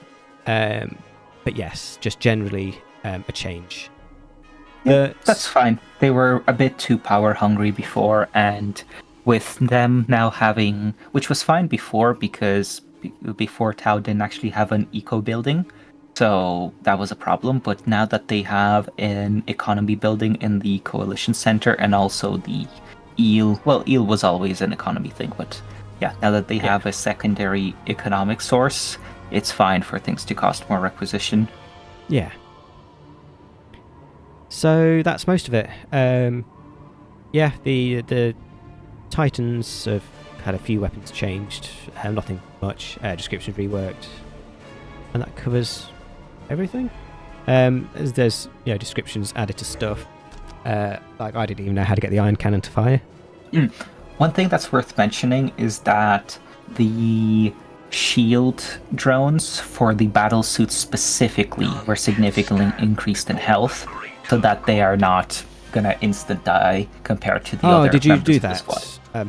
But yes, just generally a change. Yeah, that's fine. They were a bit too power hungry before, and with them now having, which was fine before because before Tau didn't actually have an eco building, so that was a problem. But now that they have an economy building in the coalition center and also the eel was always an economy thing, but yeah, now that they have a secondary economic source, it's fine for things to cost more requisition. Yeah. So that's most of it. The Titans have had a few weapons changed, nothing much. Description reworked, and that covers everything. There's descriptions added to stuff. Like I didn't even know how to get the iron cannon to fire. One thing that's worth mentioning is that the shield drones for the battle suits specifically were significantly increased in health, so that they are not gonna instant die compared to the other. Oh, did you do members of the that? squad.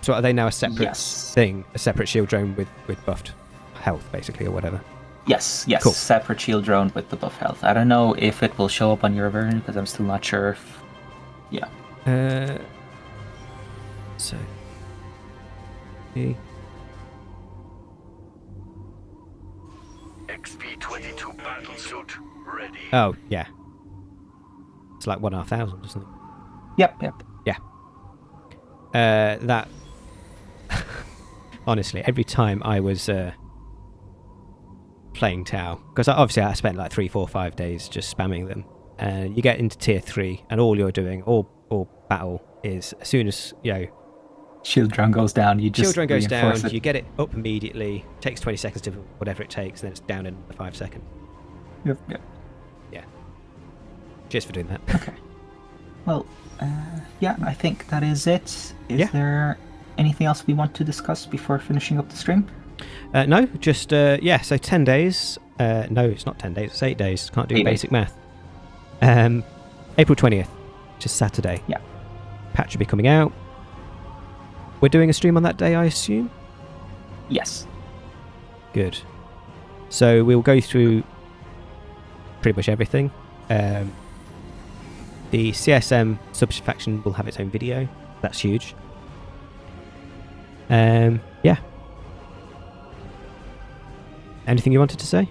So are they now a separate Yes. thing, a separate shield drone with buffed health, basically, or whatever? Yes, Cool. separate shield drone with the buff health. I don't know if it will show up on your version because I'm still not sure if. Yeah. So. Okay. XP-22 battlesuit ready. Oh yeah. It's like 1,500, isn't it? Yep. Yeah. That. Honestly, every time I was playing Tau, because obviously I spent like 3, 4, 5 days just spamming them, and you get into tier 3, and all you're doing, all battle is as soon as Shield drone goes down, you just shield drone goes down, reinforce it. you get it up immediately. Takes 20 seconds to whatever it takes, and then it's down in 5 seconds. Yep. Yeah. Cheers for doing that. Okay. Well, I think that is it. Is Yeah. there anything else we want to discuss before finishing up the stream? No, just so 10 days. No, it's not 10 days, it's 8 days. Can't do 8 basic math. April 20th, which is Saturday. Yeah. Patch will be coming out. We're doing a stream on that day, I assume? Yes. Good. So we'll go through pretty much everything. The CSM subfaction will have its own video. That's huge. Yeah. Anything you wanted to say?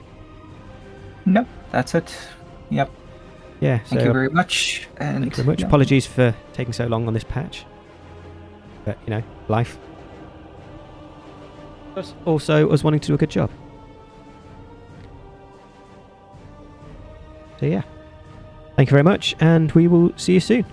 No, that's it. Yep. Yeah. Thank you very much. And Thank you very much. yeah. Apologies for taking so long on this patch. But, life. But also us wanting to do a good job. So yeah, thank you very much, and we will see you soon.